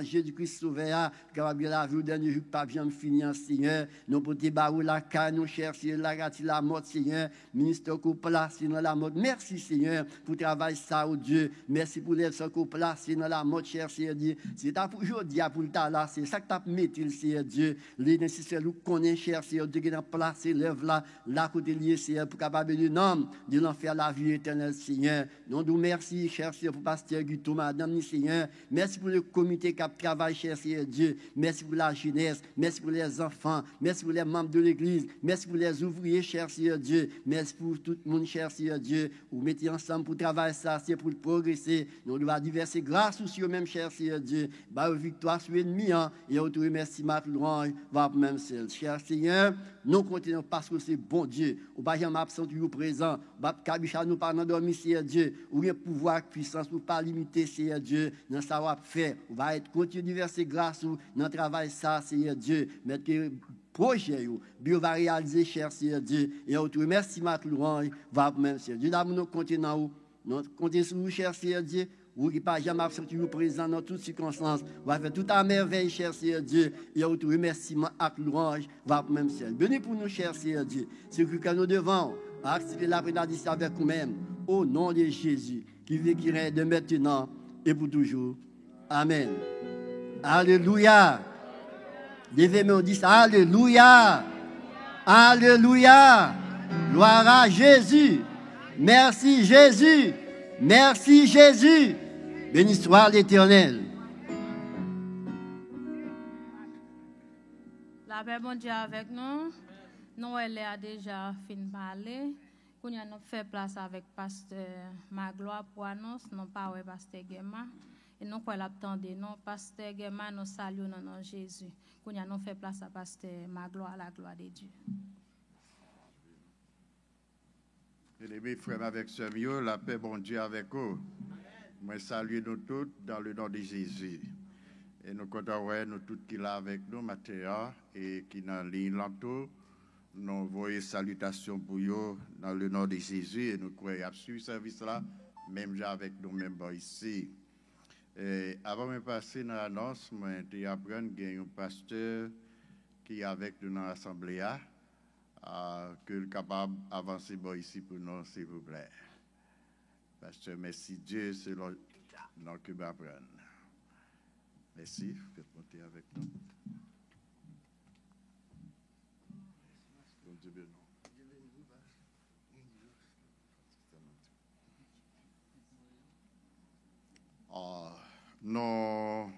Jésus-Christ sauveur, capable de la vie, dernier jour, pas bien finir, Seigneur, nous pour te barou la caille, nous, cher Seigneur, la mort, Seigneur, ministre qu'on place dans la mort. Merci, Seigneur, pour travail ça, oh Dieu, merci pour les gens qu'on place dans la mort, cher Seigneur Dieu, c'est ta pour aujourd'hui, pour le temps là, c'est ça que tu as mis, Seigneur Dieu, les nécessaires, nous connaissons, cher Seigneur Dieu, qui a placé l'œuvre là, côté lié, Seigneur, pour capable de nom, de l'enfer la vie éternelle, Seigneur. Nous nous merci, cher Seigneur, pour pasteur Guito, madame, Seigneur. Merci pour le comité qui travaille, cher Seigneur Dieu. Merci pour la jeunesse. Merci pour les enfants. Merci pour les membres de l'église. Merci pour les ouvriers, cher Seigneur Dieu. Merci pour tout le monde, cher Seigneur Dieu. Vous mettez ensemble pour travailler ça, c'est pour progresser. Nous devons diverser grâce sur eux-mêmes, cher Seigneur Dieu. Bah, victoire sur l'ennemi, et on te remercie, ma louange, va même celle. Cher Seigneur, nous continuons parce que c'est bon Dieu. On ne va jamais absenter au présent. On va pas nous pas dormir, Seigneur Dieu. Ou un pouvoir, puissance, pour pas limiter, Seigneur Dieu, dans savoir faire. On va être continuer de verser grâce dans le travail, ça, Seigneur Dieu. Mettre projet, Dieu va réaliser, cher Seigneur Dieu. Et on te remercie, ma louange, va même, Seigneur Dieu. D'abord, nous continuons, nous comptons sur vous, cher Seigneur Dieu. Ou qui pas jamais absenter au présent dans toutes circonstances. On va faire tout à merveille, cher Seigneur Dieu. Et on te remercie, ma louange, va même, Seigneur. Bénis pour nous, cher Seigneur Dieu. C'est que nous devons accepter la prédation avec nous-mêmes. Au nom de Jésus, qui vit, qui règne de maintenant et pour toujours. Amen. Alléluia. Devez-moi dire ça. Alléluia. Alléluia. Gloire à Jésus. Merci Jésus. Merci Jésus. Béni soit l'Éternel. La paix, bon Dieu, avec nous. Nous, elle a déjà fini de parler. Nous avons fait place avec Pasteur Magloire pour annonce, non pas avec Pasteur Guéma. Et nous, pour l'attendre, non, Pasteur Guéma, nous saluons dans nom de Jésus. Nous avons fait place à Pasteur Magloire, à la gloire de Dieu. Mes frères avec Samuel, la paix, bon Dieu, avec vous. Moi, salue nous tous dans le nom de Jésus. Et nous comptons, nous tous qui sont avec nous, Mathéa, et qui sont dans ligne l'entour. Nous voyons salutations pour eux dans le nom de Jésus. Et nous croyons à ce service-là, même avec nous-mêmes ici. Et avant de passer dans l'annonce, je apprends qu'il y a un pasteur qui est avec nous dans l'assemblée. Que le capable d'avancer ici pour nous, s'il vous plaît. Pasteur, merci Dieu, c'est le nom que je apprends. Merci, faites monter avec nous. Nous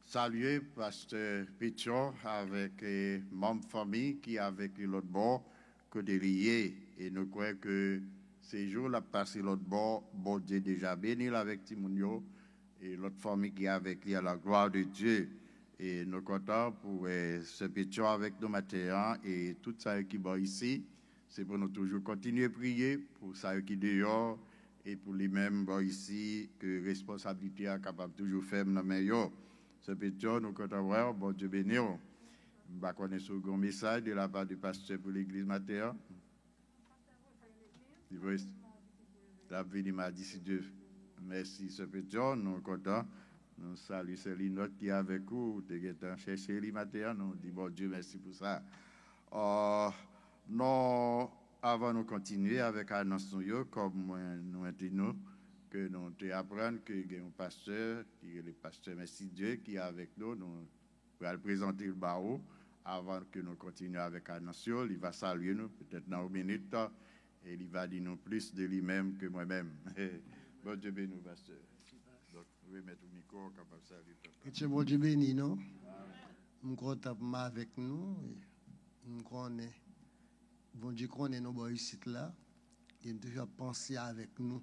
saluer Pasteur Pichon avec membre famille qui avec l'autre bord côté lié. Et nous croyons que ces jours-là, passé l'autre bord, bon Dieu déjà béni avec Timounio et l'autre famille qui est avec lui à la gloire de Dieu. Et nous sommes contents pour ce Pichon avec nous matin et tout ça qui est ici. C'est pour nous toujours continuer à prier pour ça qui est dehors et pour les mêmes ici que responsabilité est capable de toujours faire dans les mains. Ce Pichon, nous comptons voir, bon Dieu béni. Je vais connaître un grand message de la part du pasteur pour l'église matin. La vie m'a dit si Dieu. Merci, ce Pichon, nous sommes contents. Nous saluons Céline qui est avec vous. Nous avons cherché les matin. Nous disons bon Dieu, merci pour ça. Non, avant de continuer avec l'annonce, comme nous disons, que nous apprenons que y a un pasteur, qui est le pasteur Merci Dieu, qui est avec nous. Nous allons présenter le barreau avant que nous continuions avec l'annonce. Il va saluer nous, peut-être dans une minute, et il va dire nous plus de lui-même que moi-même. Bon Dieu béni, pasteur. Donc, vous pouvez mettre le micro, capable de saluer. Que bon Dieu béni, non? Je suis content avec nous. Je connais. Bon Dieu connaît nos ici là. Il a toujours pensé avec nous.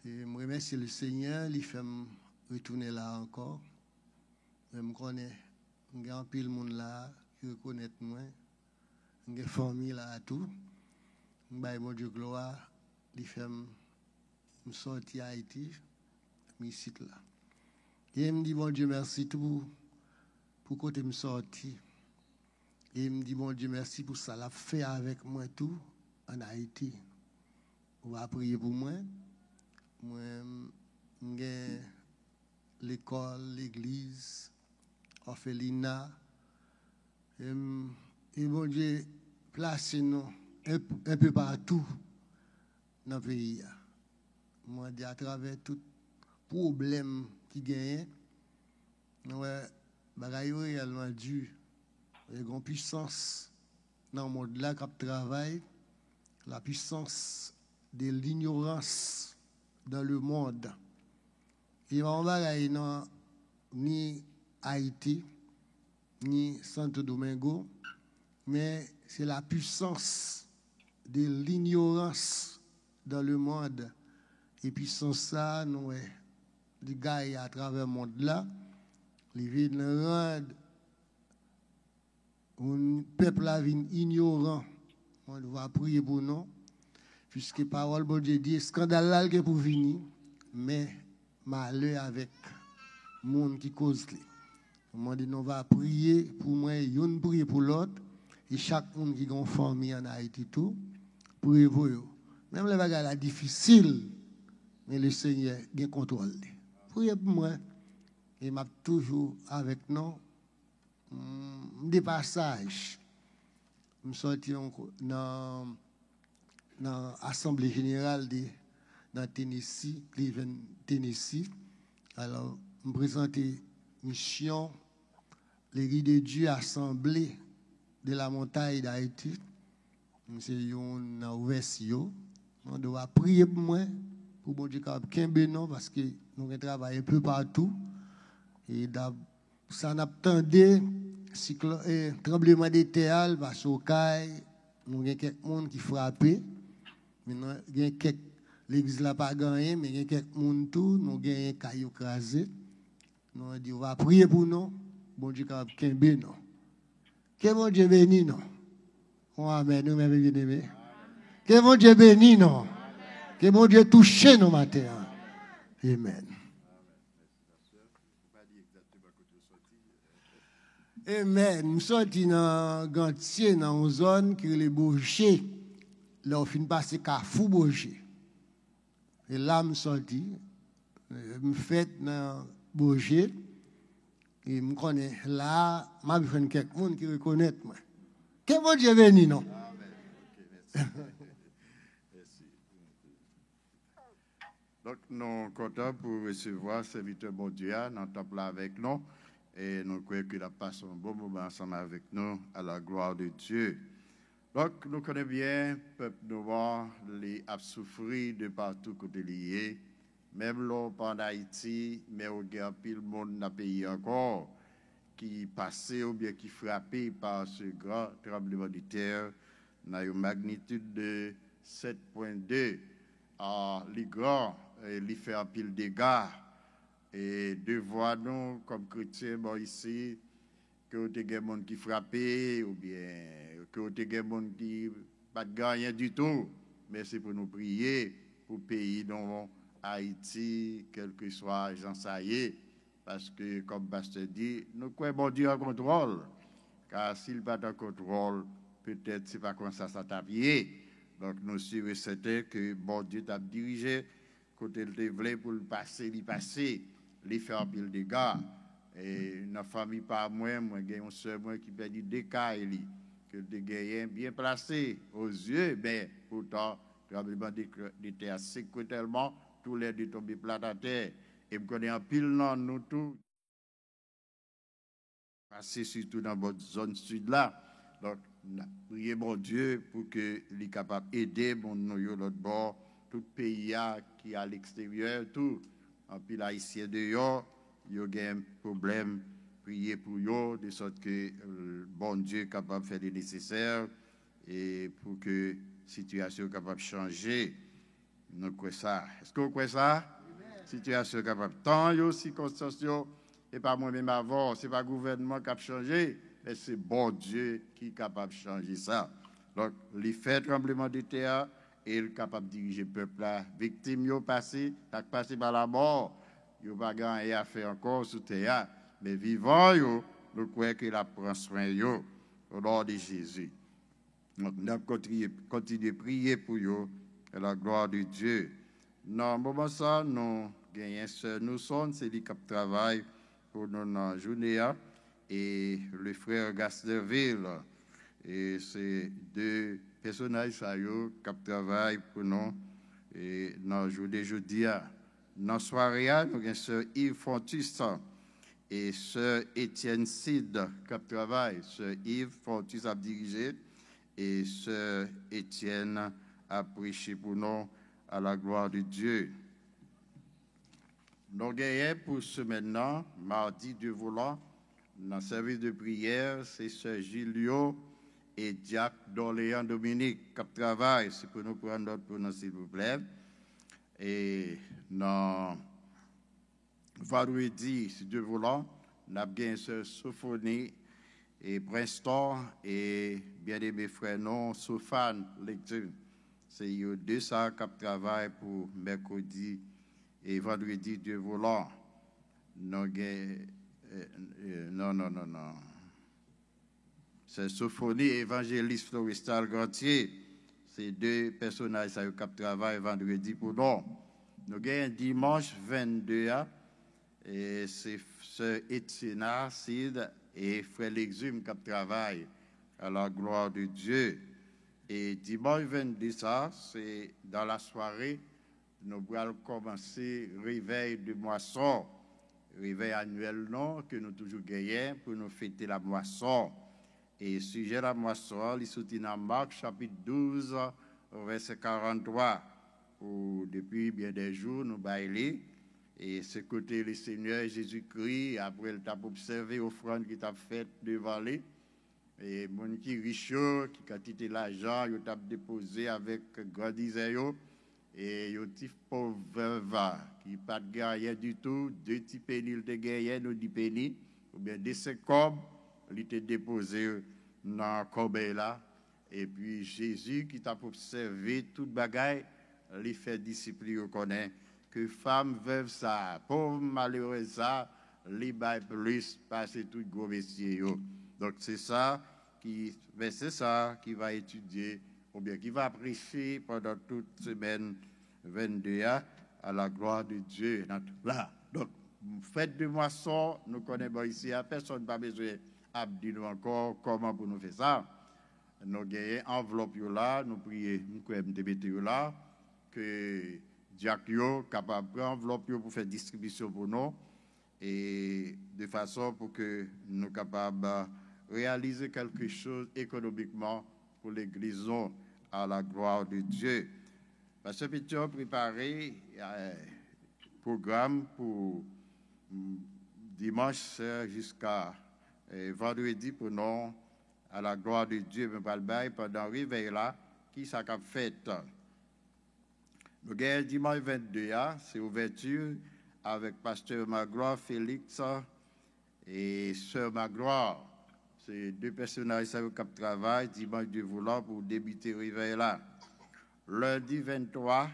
Et je remercie le Seigneur, il fait retourner là encore. Je connais. Il y a un pile de monde là qui reconnaît moi. Il y a une famille là tout. Je bon Dieu gloire. Il fait me sortir à Haïti. Ici là. Et il me dit bon Dieu merci tout pour côté me sortir. Et il me dit bon Dieu merci pour ça l'a fait avec moi tout en Haïti. On va prier pour moi. Moi j'ai l'école, l'église, orphelinat. Et bon Dieu placé nous un peu partout dans le pays. Moi dit à travers tout problème qui gagne, ouais, bagaille réellement dur. Il y a une puissance dans le monde là qui travaille, la puissance de l'ignorance dans le monde. Et on va ni Haïti, ni Santo Domingo, mais c'est la puissance de l'ignorance dans le monde. Et puis sans ça, nous, les gars à travers le monde là, les viennent rendre un peuple à vie ignorant. On doit prier pour nous, puisque la parole de Dieu dit scandale là qui est pour venir, mais malheur avec le monde qui cause. On dit nous va prier pour moi, on prie pour l'autre, et chaque monde qui est en famille en Haïti tout, priez pour eux. Même les bagages là difficiles. Mais le Seigneur a contrôle. Priez pour moi. Il m'a toujours avec nous. Des passages. Je suis sorti dans l'Assemblée générale dans Tennessee, Cleveland, Tennessee. Alors, je me présente mission, l'Église de Dieu assemblée de la montagne d'Haïti. C'est une ouverture. On doit prier pour moi. Pour bon Dieu, parce que nous travaillons un peu partout. Et ça n'a pas attendu tremblement de terre, parce que nous avons quelques monde qui frappent. Maintenant, l'église n'a pas gagné, mais il y a quelques monde tout, nous avons un caillou crasé. Nous avons dit, on va prier pour nous. Bon Dieu, nous. Que bon Dieu bénisse nous. Oh, amen, nous m'avons bien aimé. Que bon Dieu bénisse nous. Que mon Dieu touche nos matins. Amen. Amen. Nous sommes dans Gantier, dans une zone qui est le Bourget. Là, on finit passer Carrefour Bourget. Et là, je suis sorti. Je fais dans Bourget. Et je connais là, je vais quelqu'un qui reconnaît moi. Que mon Dieu bénisse, non? Donc, nous sommes contents pour recevoir ce serviteur bon Dieu dans le temple avec nous. Et nous croyons qu'il a passé un bon moment ensemble avec nous à la gloire de Dieu. Donc, nous connaissons bien le peuple noir, les a souffert de partout côté lié. même là, en Haïti, mais au y a pile monde dans le pays encore, qui passait ou bien qui frappait par ce grand tremblement de terre, dans une magnitude de 7,2. Les grands, ils font un pile de dégâts. Et devoir nous, comme chrétiens, bon, ici, que vous avez des gens qui frappent, ou bien que vous avez des gens qui pas de rien du tout, mais c'est pour nous prier pour le pays dont Haïti, quel que soit, j'en sais, parce que, comme le pasteur dit, nous croyons bon Dieu en contrôle, car s'il n'est pas en contrôle, peut-être c'est pas comme ça tapé. Donc nous sommes certains que bon Dieu t'a dirigé, côté le voulait pour le passer, les faire pile de dégâts. Et dans la famille, pas moi, j'ai un seul moi qui perd des cas, que des gagnants bien placés aux yeux, mais pourtant, le tremblement de terre secoue tellement, tous les deux tombés plat à terre. Et je connais un pile non, nous tous, passer surtout dans votre zone sud là. Donc, priez mon Dieu pour que soit capable d'aider mon l'autre bord, tout pays qui est à l'extérieur, tout. En pile haïtien dehors, il y a un problème, priez pour eux, de sorte que bon Dieu est capable de faire le nécessaire et pour que la situation soit capable de changer. Nous croyons ça. Est-ce que vous croyez ça? La situation est capable. Tant il y a circonstances, et pas moi-même avant, ce n'est pas le gouvernement qui a changé, mais c'est bon Dieu qui est capable de changer ça. Donc, les faits tremblement de terre, et il est capable de diriger le peuple là. Victime, ils passé par la mort, ils n'ont pas gagné à faire encore sous terre, mais vivant, nous croyons qu'il a pris soin d'eux, au nom de Jésus. Donc, nous allons continuer de prier pour eux, et la gloire de Dieu. Dans le moment ça, nous gagnons nous sommes, c'est lui qui travaille pour notre journée, et le frère Gasterville, et c'est deux personnages qui travaillent pour nous, et dans le jour de jeudi. Dans la soirée, nous avons sœur Yves Fontus et sœur Étienne Cid qui travaillent. Sœur Yves Fontus a dirigé et sœur Étienne a prêché pour nous à la gloire de Dieu. Nous avons pour ce maintenant, mardi de volant, dans le service de prière, c'est sœur Gilio et Diacre d'Orléans Dominique qui travaillent. C'est pour nous prendre notre pronom, s'il vous plaît. Et dans vendredi, si Dieu voulant, nous avons bien sœur Sophonie et Princeton et bien-aimés frères non, Sophane lecture. C'est eux deux ça qui travaillent pour mercredi et vendredi, Dieu voulant. Non. C'est Sophonie et évangéliste Floristal Gantier. C'est deux personnages qui travaillent vendredi pour nous. Nous avons dimanche 22, et c'est Sœur Étienne Cid et Frère L'exhume qui travaillent à la gloire de Dieu. Et dimanche 22, ça, c'est dans la soirée, nous allons commencer le réveil de moisson, réveil annuel non, que nous toujours gagnons pour nous fêter la moisson. Et sujet la moisson, il soutient dans Marc chapitre 12, verset 43. Où depuis bien des jours, nous baillons. Et ce côté, le Seigneur Jésus-Christ, après il t'a observé l'offrande qu'il t'a faite devant lui. Et mon qui riche, qui a quitté l'argent, il t'a déposé avec grand désir. Et il petit pauvre qui n'a pas de gagné du tout, 2 petits pénis de gagné, nous 10 pénis, ou bien 2 cobes, il était déposé dans le corbeille là. Et puis Jésus qui t'a observé toute bagaille, les fait disciples reconnaît que femme veuve ça, pauvre malheureuse ça, les bail plus passer tout gros messieurs. Donc c'est ça qui va étudier ou bien qui va prêcher pendant toute semaine 22 à la gloire de Dieu. Là, donc fête de moisson, nous connaissons ici, personne n'a pas besoin de dire encore comment pour nous faire ça. Nous avons enveloppe là, nous prions, nous avons là, que Jacques est capable de prendre enveloppe pour faire distribution pour nous, et de façon pour que nous soyons capables de réaliser quelque chose économiquement pour l'Église à la gloire de Dieu. Parce que Pétion préparé programme pour dimanche jusqu'à vendredi pour nous, à la gloire de Dieu, pendant le réveil là, qui ça a fait. Nous avons dimanche 22, c'est ouverture avec pasteur Magloire Félix et sœur Magloire. C'est deux personnages qui travaillent dimanche de vouloir pour débuter le réveil là. Lundi 23,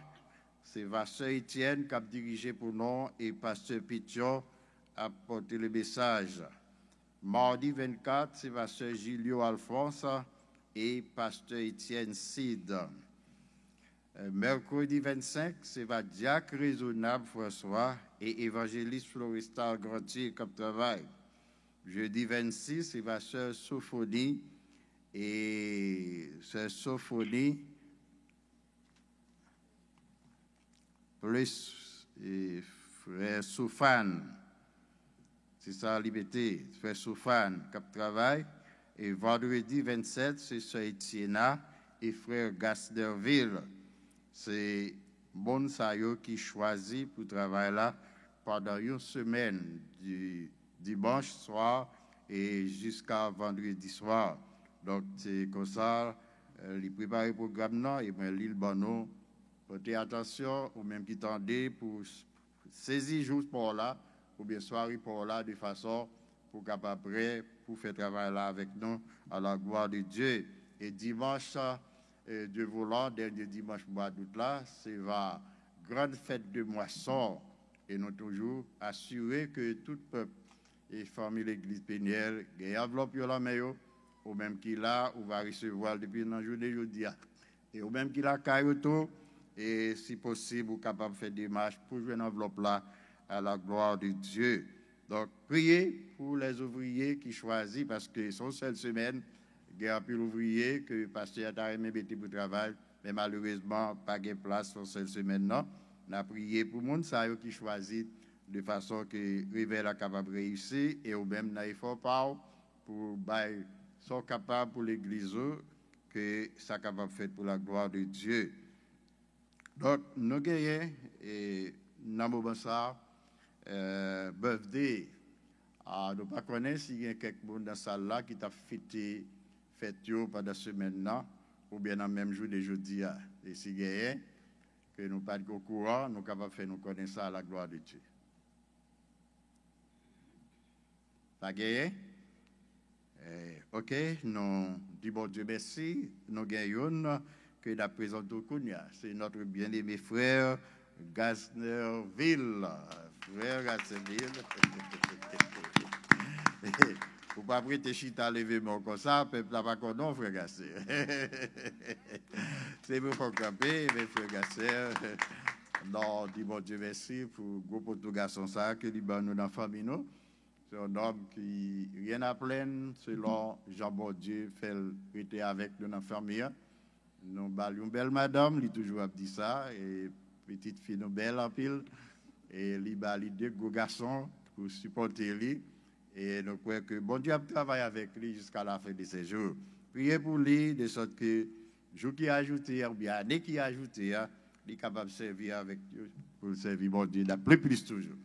c'est pasteur Étienne qui a dirigé pour nous et pasteur Pichon a porté le message. Mardi 24, c'est pasteur Gilio Alphonse et pasteur Étienne Cid. Mercredi 25, c'est Diac Raisonnable François et évangéliste Floristal Grantier qui travaille. Jeudi 26, c'est pasteur Sophonie et c'est Sophonie plus frère Soufane. C'est ça, liberté. Frère Soufane qui travaille. Et vendredi 27, c'est sœur Etienne et frère Gasderville. C'est bon Sayo qui choisit pour travailler là pendant une semaine, du dimanche soir et jusqu'à vendredi soir. Donc, c'est comme ça, il prépare le programme là et bien, l'île Bano, portez attention, ou même qui tendez pour saisir jour pour là, ou bien soirée pour là, de façon pour capable pour faire travail là avec nous à la gloire de Dieu. Et dimanche, Dieu voulant, dernier dimanche mois d'août là, c'est la grande fête de moisson. Et nous toujours assurer que tout peuple et famille l'église Péniel, il y a enveloppe la main, ou même qui là, on va recevoir depuis la journée jeudi. Et ou même qui là, cailloto, et si possible, ou capable de faire des marches pour jouer une enveloppe là à la gloire de Dieu. Donc, priez pour les ouvriers qui choisissent, parce que son seule semaine, il y a plus d'ouvriers que le pasteur a aimé mettre pour le travail, mais malheureusement, pas de place pour cette semaine. Non, on a prié pour le monde qui choisit de façon que le réveil est capable de réussir et au même n'a effort pas pour sont capables pour l'église que ça capable de faire pour la gloire de Dieu. Donc, nous gagnons et nous avons ça birthday. Nous ne connaissons pas s'il y a quelqu'un dans la salle là qui t'a fêté pendant la semaine là, ou bien dans le même jour de jeudi. Et si y a que nous pas au courant, nous sommes capables de faire nous connaître ça à la gloire de Dieu. Pas gagné? Ok, nous disons bon Dieu merci. Nous gagnons que la présence de Kounia. C'est notre bien-aimé frère Gasnerville. Frère Gasnerville. Pour ne pas prêter chita l'événement comme ça, peuple n'a pas qu'on non, frère Gasser. C'est pour qu'on camper, mais frère Gasser. Non, dis bon Dieu merci pour tout garçon ça que nous dans la famille nous. C'est un homme qui rien à plaindre selon Jean Bordieu fait rester avec nous dans la famille. Nous avons une belle madame, il toujours dit ça et petite fille nous belle en pile et il a deux gros garçons pour supporter lui et nous croyons que bon Dieu a travaillé avec lui jusqu'à la fin de ses jours. Priez pour lui de sorte que jour qui a ajouté ou bien année qui a ajouté, il est capable de servir avec Dieu pour servir bon Dieu d'après plus toujours.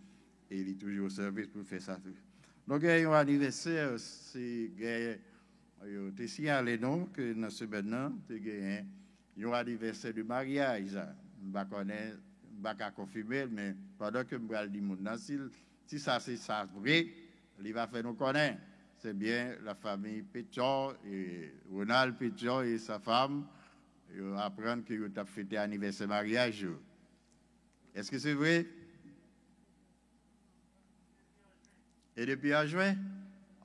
Et il est toujours au service pour faire ça. Donc, il y a un anniversaire, c'est tu signalé non que dans ce maintenant, il y a un anniversaire de mariage. Je ne sais pas confirmer, mais pendant que je vais dire, si ça c'est ça vrai, il va faire nous connaître. C'est bien la famille Pétion et Ronald Pétion et sa femme apprendre que vous avez fêté l'anniversaire mariage. Est-ce que c'est vrai? Et depuis en juin?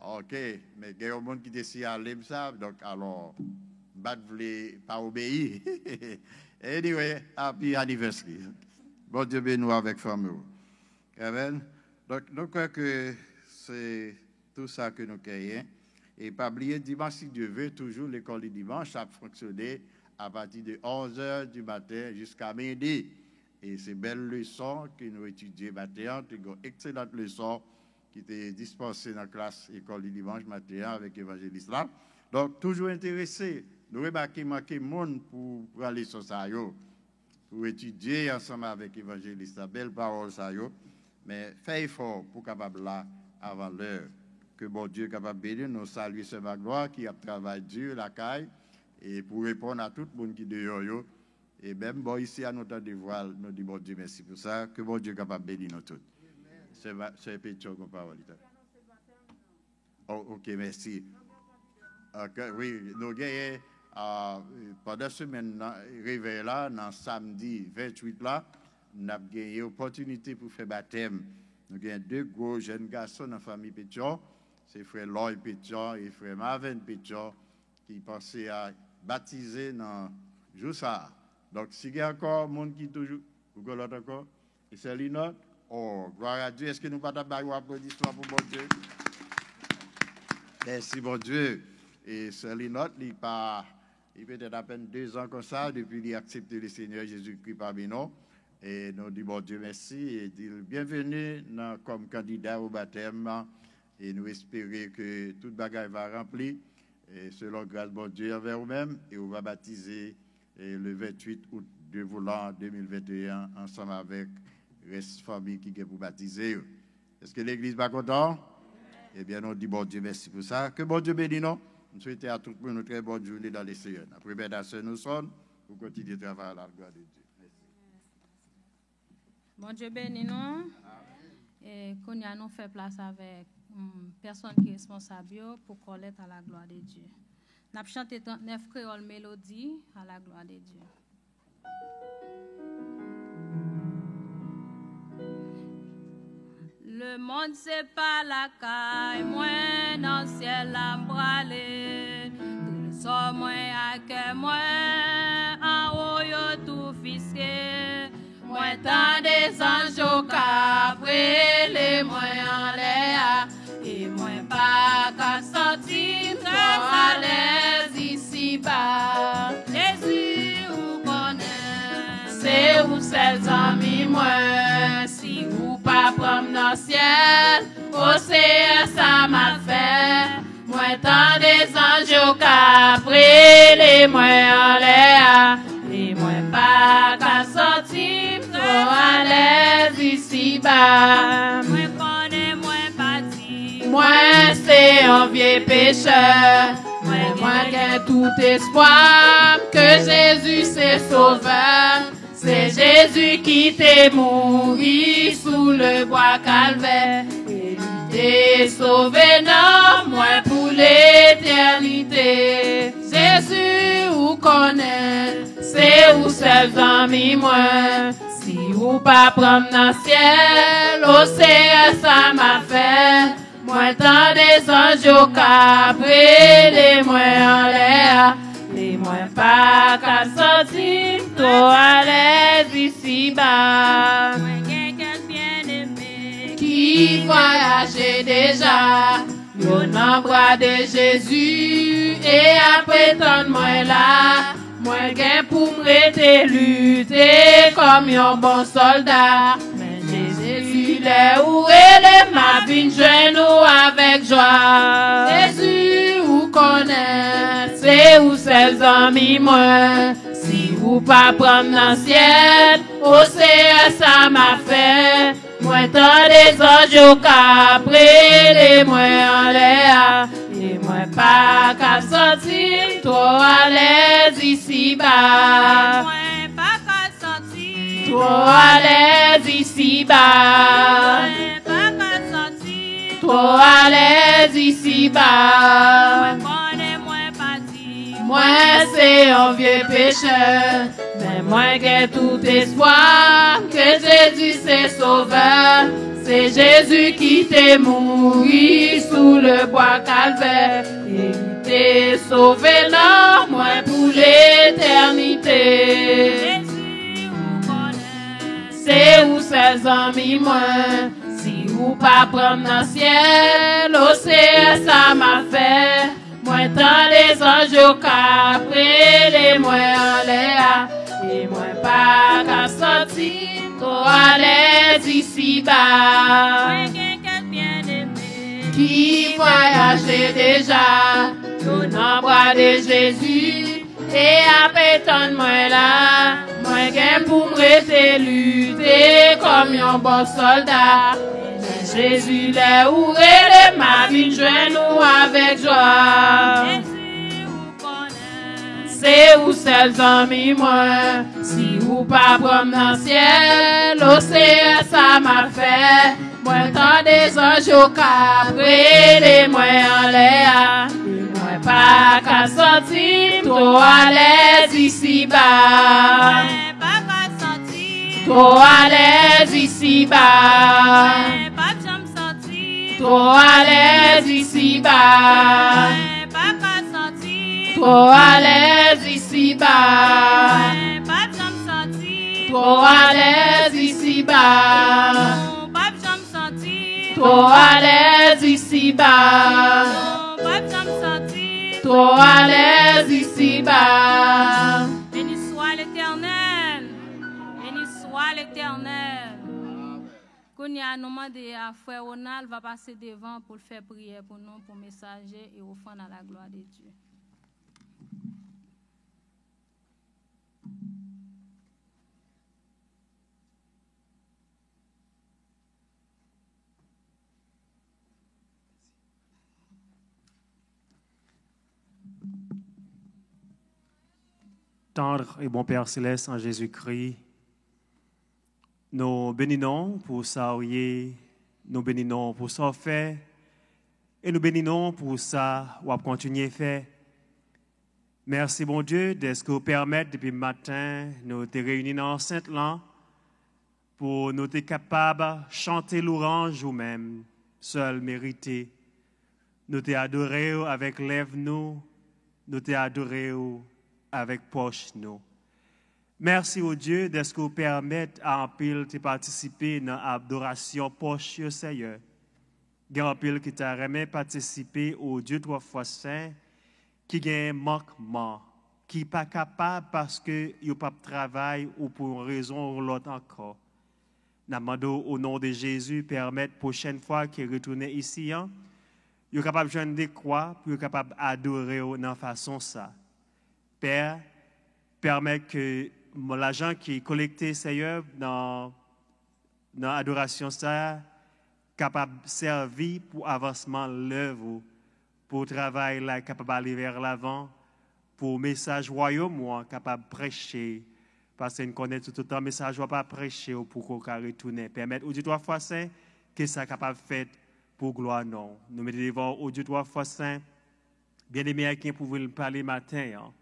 Ok, mais il y a un monde qui décide d'aller ça, donc alors, ne voulez pas obéir. Anyway, happy anniversary. Bon Dieu bénisse nous avec famille. Amen. Donc, nous croyons que c'est tout ça que nous créons. Et pas oublier, dimanche, si Dieu veut, toujours l'école du dimanche, ça fonctionne à partir de 11h du matin jusqu'à midi. Et ces belles leçons que nous étudions matin, c'est une excellente leçon qui était dispensée dans la classe école du dimanche matin avec l'évangéliste là. Donc, toujours intéressé. Nous remarquons manquer monde pour aller sur ça. pour étudier ensemble avec l'évangéliste, la belle parole, ça y est. Mais fais effort pour capable là avant l'heure. Que bon Dieu capable de bénir, nous saluons ce Magloire qui a travaillé dur la caille et pour répondre à tout le monde qui est dehors. Et même bon, ici à notre devoir, nous disons bon Dieu merci pour ça. Que bon Dieu capable de bénir nous tous. C'est Pétion qu'on parle. Oh, ok, merci. Oui, nous avons pendant la semaine réveil là, dans samedi 28 là, nous avons gagné l'opportunité pour faire baptême. Nous avons 2 gros jeunes garçons dans la famille Pétion. C'est frère Lloyd Pétion et frère Marvin Pétion qui pensaient à baptiser dans jour ça. Donc, s'il y a encore des gens qui toujours, vous connaissez encore, et c'est l'inote, oh, gloire à Dieu, est-ce que nous ne pouvons pas avoir applaudissements pour bon Dieu? Merci, bon Dieu. Et c'est l'inote, il peut-être à peine 2 ans comme ça, depuis qu'il a accepté le Seigneur Jésus-Christ parmi nous. Et nous disons, bon Dieu, merci, et disons, bienvenue comme candidat au baptême. Et nous espérons que toute bagaille va remplir, et selon grâce, bon Dieu, envers vous-même, et on va baptiser le 28 août de l'an 2021 ensemble avec la famille qui est pour baptiser. Est-ce que l'église va content? Eh bien, on dit bon Dieu, merci pour ça. Que bon Dieu bénisse nous. Nous souhaitons à tout le monde une très bonne journée dans les Seigneurs. Après, bénédiction nous sommes pour continuer de travailler à la gloire de Dieu. Merci. Bon Dieu bénisse nous. Et qu'on y a nous fait place avec personne qui est responsable pour collecte à la gloire de Dieu. Nous avons chanté 39 créoles mélodies à la gloire de Dieu. Le monde c'est pas la caille, moi dans le ciel à m'bralé. Tout le sort moi à que moi en haut yo tout fisqué. Moi tant des anges qu'après moi en l'air et moi pas qu'à sentir très à l'aise ici-bas. Jésus vous connaît, c'est vous ses amis moi. Si vous pas prendre dans le ciel, océan ça m'a fait. Moi tant des anges qu'après moi en l'air et moi pas qu'à sentir trop à l'aise ici-bas. Moi connais moi parti. Moi c'est un vieux pécheur. Moi j'ai tout espoir que Jésus c'est sauveur. C'est Jésus qui t'est mouru sous le bois calvaire. Et il t'est sauvé non moi pour l'éternité. Jésus vous connaît, c'est vous ses amis moi. Si vous pas prendre dans le ciel, océan ça m'a fait. Moi tant des anges qu'après moi en l'air. Et moi pas qu'à sortir, toi à l'aise ici-bas. Moi quelqu'un bien aimé qui voyageait déjà. Yo dans bras de Jésus et après tant moi là. Moi gain pour m'rester lutter comme un bon soldat. Mais Jésus l'est où elle m'a vin genou avec joie. Jésus vous connaît, c'est où ses amis moi. Si vous pas prendre dans le ciel, océan ça m'a fait. Moi tant des anges qu'après moi en l'air. Et moi pas qu'à sortir, trop à l'aise ici-bas. Moi pas qu'à sortir, trop à l'aise ici-bas. Moi pas qu'à sortir, trop à l'aise ici-bas. Moi connais moi parti. Moi c'est un vieux pécheur. Mais moi j'ai tout espoir que Jésus c'est sauveur. C'est Jésus qui t'est mouru sous le bois calvaire. Et il t'est sauvé là, moi pour l'éternité. Jésus vous connaît, c'est vous ses amis moi. Si vous pas prendre dans le ciel, océan ça m'a fait. Moi tant les anges qu'après moi en l'air. Et moi pas qu'à sortir. Trop à l'aise ici-bas. Moi quelqu'un bien aimé qui voyageait déjà. Dans le bras de Jésus et après tant moi là. Moi Mwen gen pou prete lutter comme un bon soldat. Jésus lè ou rele ma vin jwen nou avec joie. C'est ou seul ami moi. Si ou pas prom dans ciel, l'océan ça m'a fait. Moi tant des anges au cabré, moi en l'air. Moi pas qu'à sentir trop à l'aise ici-bas. Trop à l'aise ici-bas. Trop à l'aise ici-bas. Trop à l'aise ici-bas. Trop à l'aise ici-bas. Trop à l'aise ici-bas. Trop à l'aise ici-bas. Béni soit l'Éternel. Béni soit l'Éternel. Kounia nous demande à frère Ronald va passer devant pour faire prière pour nous, pour messager et offrande à la gloire de Dieu. Tendre et bon Père Céleste en Jésus-Christ, nous bénissons pour ça, nous bénissons pour ça fait, et nous bénissons pour ça, on va continuer à faire. Merci, bon Dieu, de ce que vous permettez depuis le matin, nous te réunis dans l'enceinte là, pour nous être capables de chanter l'orange nous-mêmes, seul mérité. Nous te adorons avec lèvres nous te adorons avec poche nous. Merci au Dieu de ce que vous permettez à un pile de participer dans l'adoration poche, Seigneur. Il y a un pile qui t'a remis participer au Dieu 3 fois saint, qui a un manquement, qui n'est pas capable parce qu'il n'y a pas de travail ou pour une raison ou l'autre encore. Nous demandons au nom de Jésus, permettre la prochaine fois qu'il retourne ici, il est capable de joindre des croix, pour être capable d'adorer de façon ça. Père, permet que l'argent qui est collecté, Seigneur, dans l'adoration, ça, capable de servir pour avancement de l'œuvre, pour travail là, capable d'aller vers l'avant, pour message royaume, moi, capable de prêcher. Parce qu'on connaît tout le temps, message ne va pas prêcher pour qu'on retourne. Permettre au Dieu 3 fois saint que ça capable de faire pour gloire non. Nous mettons devant au Dieu 3 fois saint, bien aimé qui pour vous parler matin.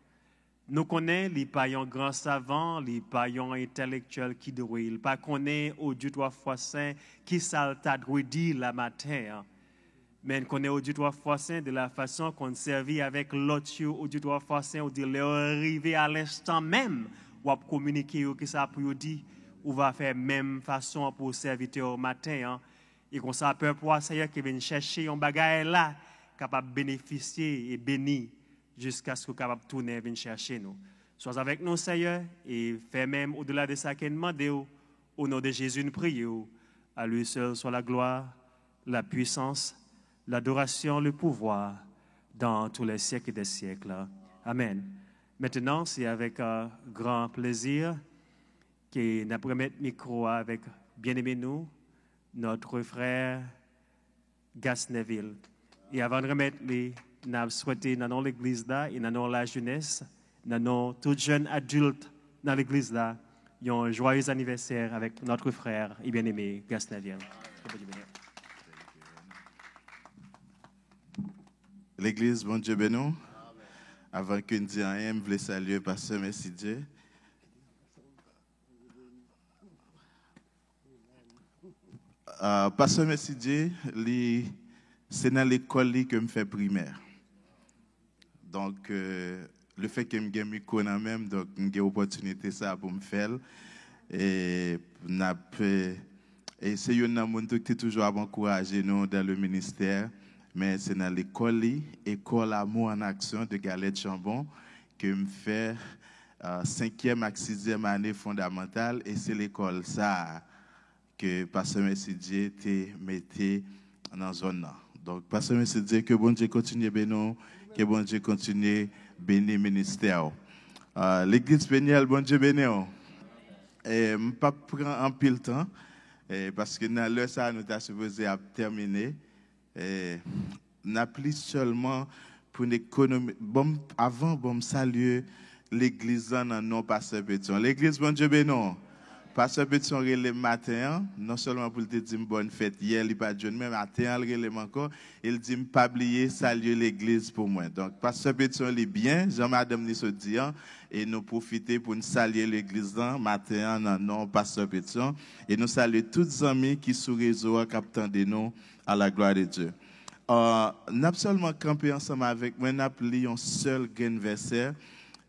Nous connaissons les païens grands savants, les païens intellectuels qui doivent. Ils ne connaissent au Dieu 3 fois saint qui ça t'a dit la matin. Mais nous connaissons au Dieu 3 fois saint de la façon qu'on servit avec l'autre au Dieu 3 fois saint, on dit leur arriver à l'instant même, ou à communiquer que ça pour dire, ou va faire même façon pour serviteur au matin. Et qu'on s'en peut pour Seigneur qui vient chercher un bagage là, capable de bénéficier et bénir. Jusqu'à ce que capable de tourner et venir chercher nous. Sois avec nous, Seigneur, et fais même au-delà de ça qu'il demande. Au nom de Jésus, nous prions. À lui seul soit la gloire, la puissance, l'adoration, le pouvoir, dans tous les siècles des siècles. Amen. Maintenant, c'est avec grand plaisir que nous allons mettre le micro avec bien-aimé nous, notre frère Gasneville. Et avant de remettre les nous avons souhaité dans l'église là et dans la jeunesse, dans tous jeunes adultes dans l'église là, un joyeux anniversaire avec notre frère et bien-aimé Gasneville. L'église, bon Dieu bénou. Avant que nous disions rien, je voulais saluer Pasteur Merci Dieu. Pasteur Merci Dieu, c'est dans l'école que je fais primaire. Donc, le fait que je me connais même, donc j'ai l'opportunité ça pour me faire. Et c'est un monde qui toujours encouragé nous dans le ministère, mais c'est dans l'école Amour en Action de Galette Chambon que je fais 5e à 6e année fondamentale, et c'est l'école ça que Pasteur Merci Dieu te mettait dans la zone. Donc, Pasteur Merci Dieu, que bon Dieu continue à bénir, que bon Dieu continue à bénir le ministère. L'église bénie, bon Dieu bénir. Je ne vais pas prendre un peu de temps, parce que dans l'heure, ça, nous avons supposé terminer. Nous appelons seulement pour une économie. Bon, avant, bon, saluer l'église en nom Pasteur Pétion. L'église, bon Dieu, bénon. Pasteur Pétion, le matin, non seulement pour te dire bonne fête hier, il pas de jeune, mais matin, il encore, il dit pas oublier saluer l'église pour moi. Donc, Pasteur Pétion, il est bien, Jean-Madame Nissodian, et nous profiter pour nous saluer l'église matin, en nom Pasteur Pétion, et nous saluer tous les amis qui sont réseau, captant de nous à la gloire de Dieu. Nous avons seulement campé ensemble avec moi, nous avons lu un seul verset,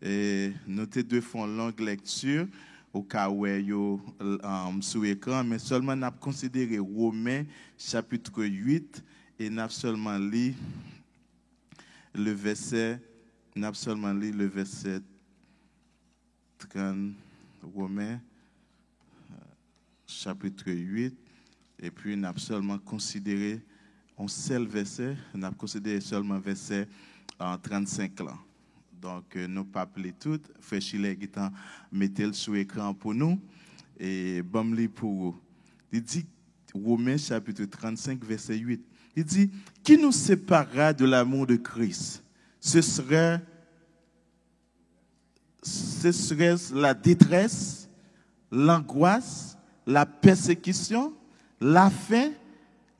et nous avons deux fonds longue lecture, au cas où sur l'écran, mais seulement nous avons considéré Romains chapitre 8, et nous avons seulement lu le verset, 30, Romains chapitre 8, et puis nous avons seulement considéré un seul verset, nous avons considéré seulement verset 35 là. Donc, nous pas appelé tout. Frère Chile qui t'a mis sur l'écran pour nous. Et bon, pour vous. Il dit, Romains chapitre 35, verset 8. Il dit, qui nous séparera de l'amour de Christ? Ce serait la détresse, l'angoisse, la persécution, la faim,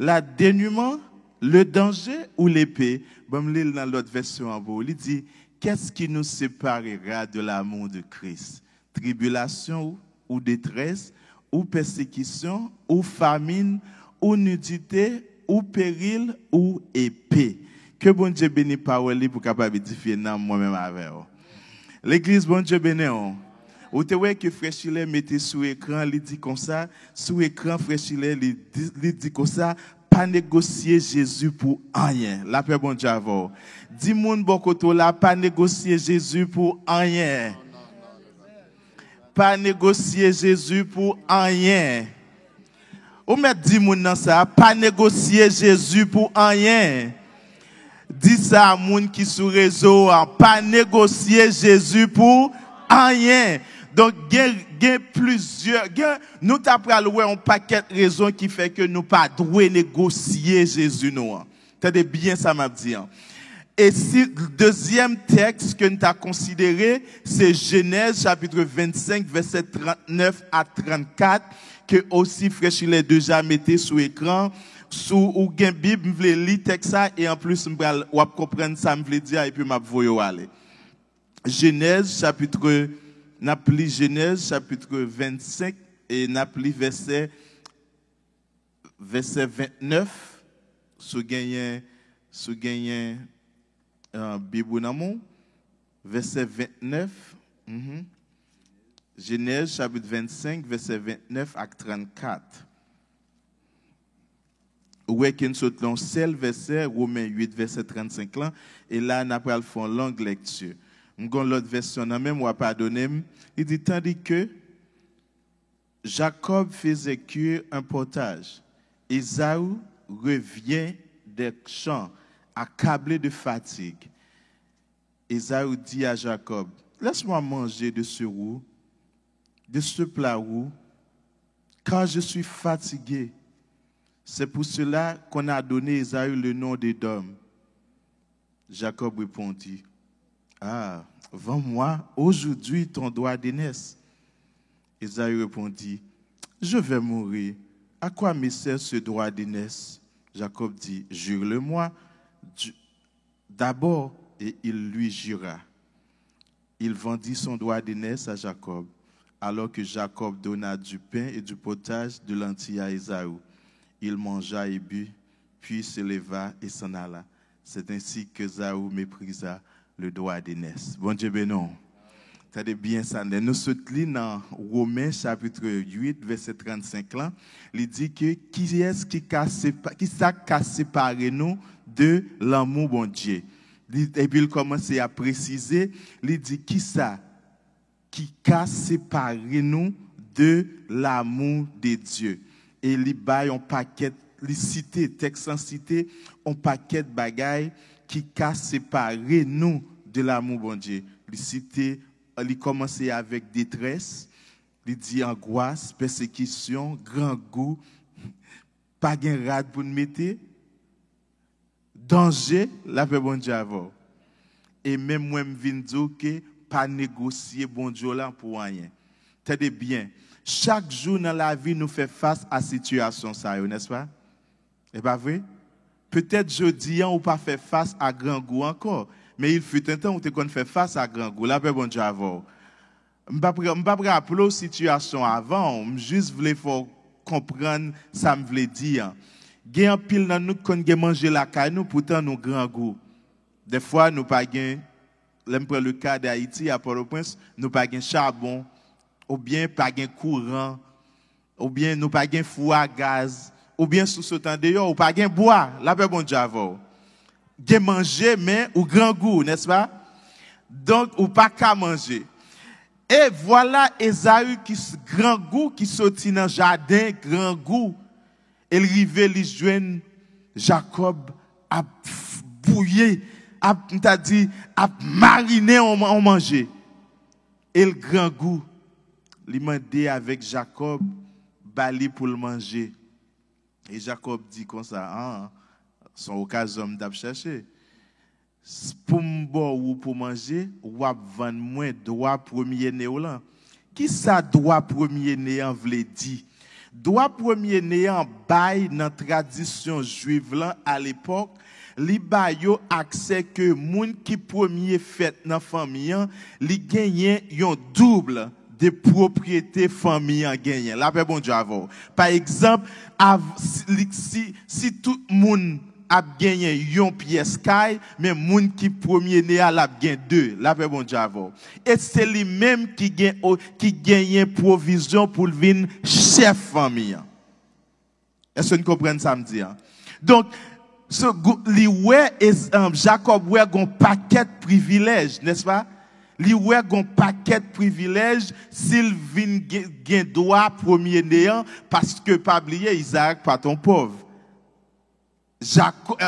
le dénuement, le danger ou l'épée. Bon, dans l'autre version en haut, il dit, qu'est-ce qui nous séparera de l'amour de Christ? Tribulation ou détresse, ou persécution, ou famine, ou nudité, ou péril, ou épée. Que bon Dieu bénisse parole pour capable édifier moi-même avec vous. L'église, bon Dieu bénisse. Vous voyez que Frère Chile mettait sous écran, il dit comme ça, sous écran, Frère Chile, il dit comme ça, pas négocier Jésus pour rien. La paix, bon Dieu, avant. Dis moun bokoto là, pas négocier Jésus pour rien. Pas négocier Jésus pour rien. Ou met dis moun dans ça, pas négocier Jésus pour rien. Dis ça à moun qui sous réseau, pas négocier Jésus pour rien. Donc, il y a plusieurs, nous t'apprenons un paquet de raisons qui fait que nous pas doué négocier Jésus nous. T'as bien ça m'a dit. Et si le deuxième texte que nous avons considéré, c'est Genèse chapitre 25 verset 39 à 34 que aussi Frère Chile déjà metté sur écran. Sous ou gen Bible, je vais lire texte ça et en plus je vais comprendre ça, je vais dire et puis je vais aller. Genèse chapitre Napli Genèse chapitre 25 et Napli verset 29 sous gagné Bible namon verset 29 Genèse chapitre 25 verset 29 à 34. Ouais qu'il saute dans seul verset Romains 8 verset 35 là et là n'a pas le fond longue lecture. M'gon l'autre version nan même ou pas donné, il dit tandis que Jacob faisait cuire un potage, Ésaü revient des champs accablé de fatigue. Ésaü dit à Jacob, laisse-moi manger de ce roux, de ce plat roux, car je suis fatigué. C'est pour cela qu'on a donné Ésaü le nom d'Édom. Jacob répondit, ah, vends-moi aujourd'hui ton droit d'aînesse. Ésaü répondit, je vais mourir. À quoi me sert ce droit d'aînesse? Jacob dit, jure-le-moi d'abord, et il lui jura. Il vendit son droit d'aînesse à Jacob, alors que Jacob donna du pain et du potage de lentilles à Ésaü. Il mangea et but, puis se leva et s'en alla. C'est ainsi que Ésaü méprisa le droit d'aînesse. Bon Dieu bénon. T'as bien ça. Nous sommes dans Romains chapitre 8, verset 35 là. Il dit que qui est-ce qui a séparé nous de l'amour bon Dieu. Et puis il commence à préciser, il dit qui ça qui a séparé nous de l'amour de Dieu. Et il baille un paquet, il cite, texte en cité, un paquet de bagailles qui a séparé nous de l'amour bon Dieu. Il cite, il commence avec détresse, Il dit angoisse, persécution, grand goût, pas de rade pour nous mettre, danger, la paix bon Dieu avant. Et même moi, je viens dire que pas négocier bon Dieu là pour rien. Tenez bien, chaque jour dans la vie, nous fait face à situation, ça, n'est-ce pas? Et pas vrai? Peut-être jeudi, on pas fait face à grand goût encore, mais il fut un temps où on fait face à grand goût. La paix bon Dieu avant. Je ne vais pas rappeler la situation avant, je juste voulais comprendre ça me voulait dire. Il y a un pile dans nous qui ont mangé la caille, nous pourtant nous grand goût. Des fois, nous pas gain, le cas d'Haïti à Port-au-Prince, nous pas gain charbon, ou bien pas gain courant, ou bien nous pas gain four à gaz, ou bien sous ce temps d'ailleurs, ou pas gain bois, la paix bon Dieu avant. Gain manger, mais au grand goût, n'est-ce pas? Donc, ou pas qu'à manger. Et voilà Esaü qui grand goût qui sortit dans le jardin, grand goût. Elle rive li joine Jacob a bouillé, a mariné on manger. Et le grand goût, il mandé avec Jacob bali pour le manger. Et Jacob dit comme ça, son occasion d'ab chercher. Pour m'boire ou pour manger, ou à vendre moins droit premier-né ou là. Qui ça droit premier-né en vle dit? Droit premier-né en bail dans tradition juive là à l'époque, li ba yo accès que moun qui premier fait dans famille, li gagne yon double de propriété famille en gagne. La paix bon Dieu avant. Par exemple, si tout moun a gagné yon pièce caille, mais moun qui premier né a la gagné deux. La paix bon Dieu avant. Et c'est lui même qui gagne provision pour venir chef famille. Est-ce que vous comprenez ça me dit? Donc, Jacob ouais gon paquet de privilèges, n'est-ce pas? Li ouais gon paquet de privilèges s'il vient gain droit premier né parce que pas oublier Isaac pas ton pauvre.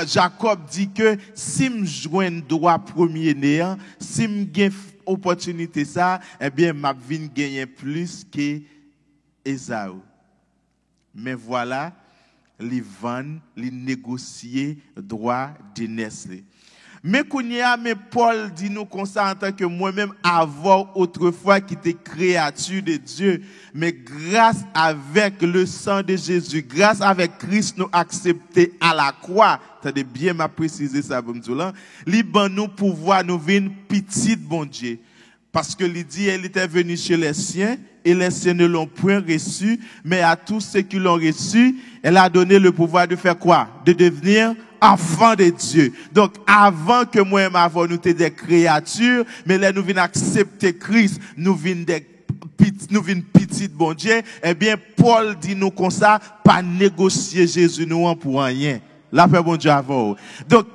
Jacob dit que si me joigne droit premier néant, si me gagne opportunité ça, eh bien m'a vinn gagner plus que Esaü. Mais voilà, li vend, li négocier droit d'aînesse. Mais mais Paul dit nous comme ça en tant que moi-même avant autrefois qui était créature de Dieu, mais grâce avec le sang de Jésus, grâce avec Christ nous accepter à la croix. T'as bien m'a précisé ça pour nous là. Li ban nous pouvoir nous venir petite bon Dieu. Parce que il dit elle était venue chez les siens et les siens ne l'ont point reçu, mais à tous ceux qui l'ont reçu, elle a donné le pouvoir de faire quoi? De devenir enfant de Dieu. Donc, avant que moi-même avant nous des créatures, mais là nous venons accepter Christ, nous venons petites bon Dieu, eh bien, Paul dit nous comme ça, pas négocier Jésus nous pour rien. La paix bon Dieu avant. Donc,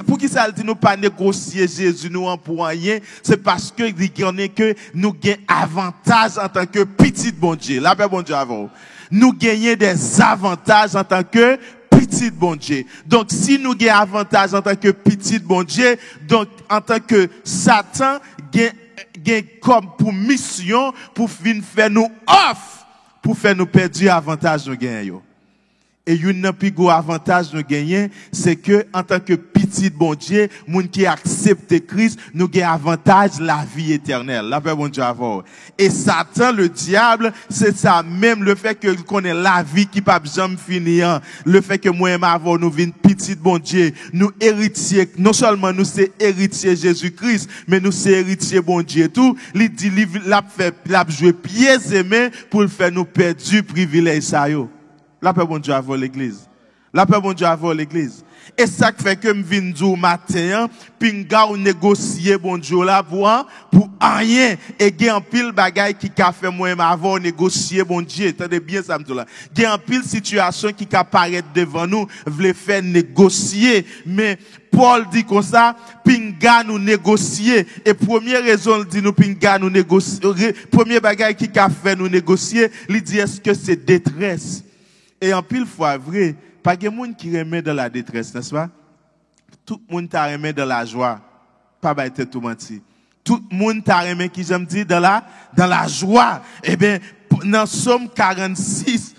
pour qui ça dit nous pas négocier Jésus nous pour rien, c'est parce que il dit que nous gagnons avantage en tant que petit bon Dieu. La paix bon Dieu avant. Nous gagnons des avantages en tant que petit bon Dieu. Donc, si nous gagnons avantage en tant que petit bon Dieu, donc, en tant que Satan, gagne comme pour mission, pour venir faire nous off, pour faire nous perdre avantage nous gagnons. Et une plus gros avantage nous gagnons, c'est que, en tant que petit bon Dieu, moun qui accepte Christ, nous gagnons avantage la vie éternelle. La paix bon Dieu avant. Et Satan, le diable, c'est ça même, le fait que connaît la vie qui pas jamais finir, le fait que moi et ma avant nous vînes petit bon Dieu, nous héritiers, non seulement nous c'est héritier Jésus-Christ, mais nous c'est héritier bon Dieu tout, il dit, l'a joué pieds et mains pour le faire nous perdre du privilège ça yo. La paix bon Dieu avant l'église. La paix bon Dieu avant l'église. Et ça fait que me vinn du matin, pinga ou négocier bon Dieu là pour rien et gen en pile bagay qui ka fait moi avant négocier bon Dieu. Attendez bien ça me dit là. Gen en pile situation qui ka paraître devant nous, vle faire négocier, mais Paul dit comme ça, pinga nous négocier. Et première raison, il dit nous pinga nous négocier. Premier bagay qui ka fait nous négocier, il dit est-ce que c'est détresse? Et en pile fois vrai, pas de monde qui remet dans la détresse, n'est-ce pas? Tout le monde t'a remet dans la joie. Pas être tout menti. Tout le monde t'a remet qui j'aime dire dans la joie. Eh bien, dans Somme 46,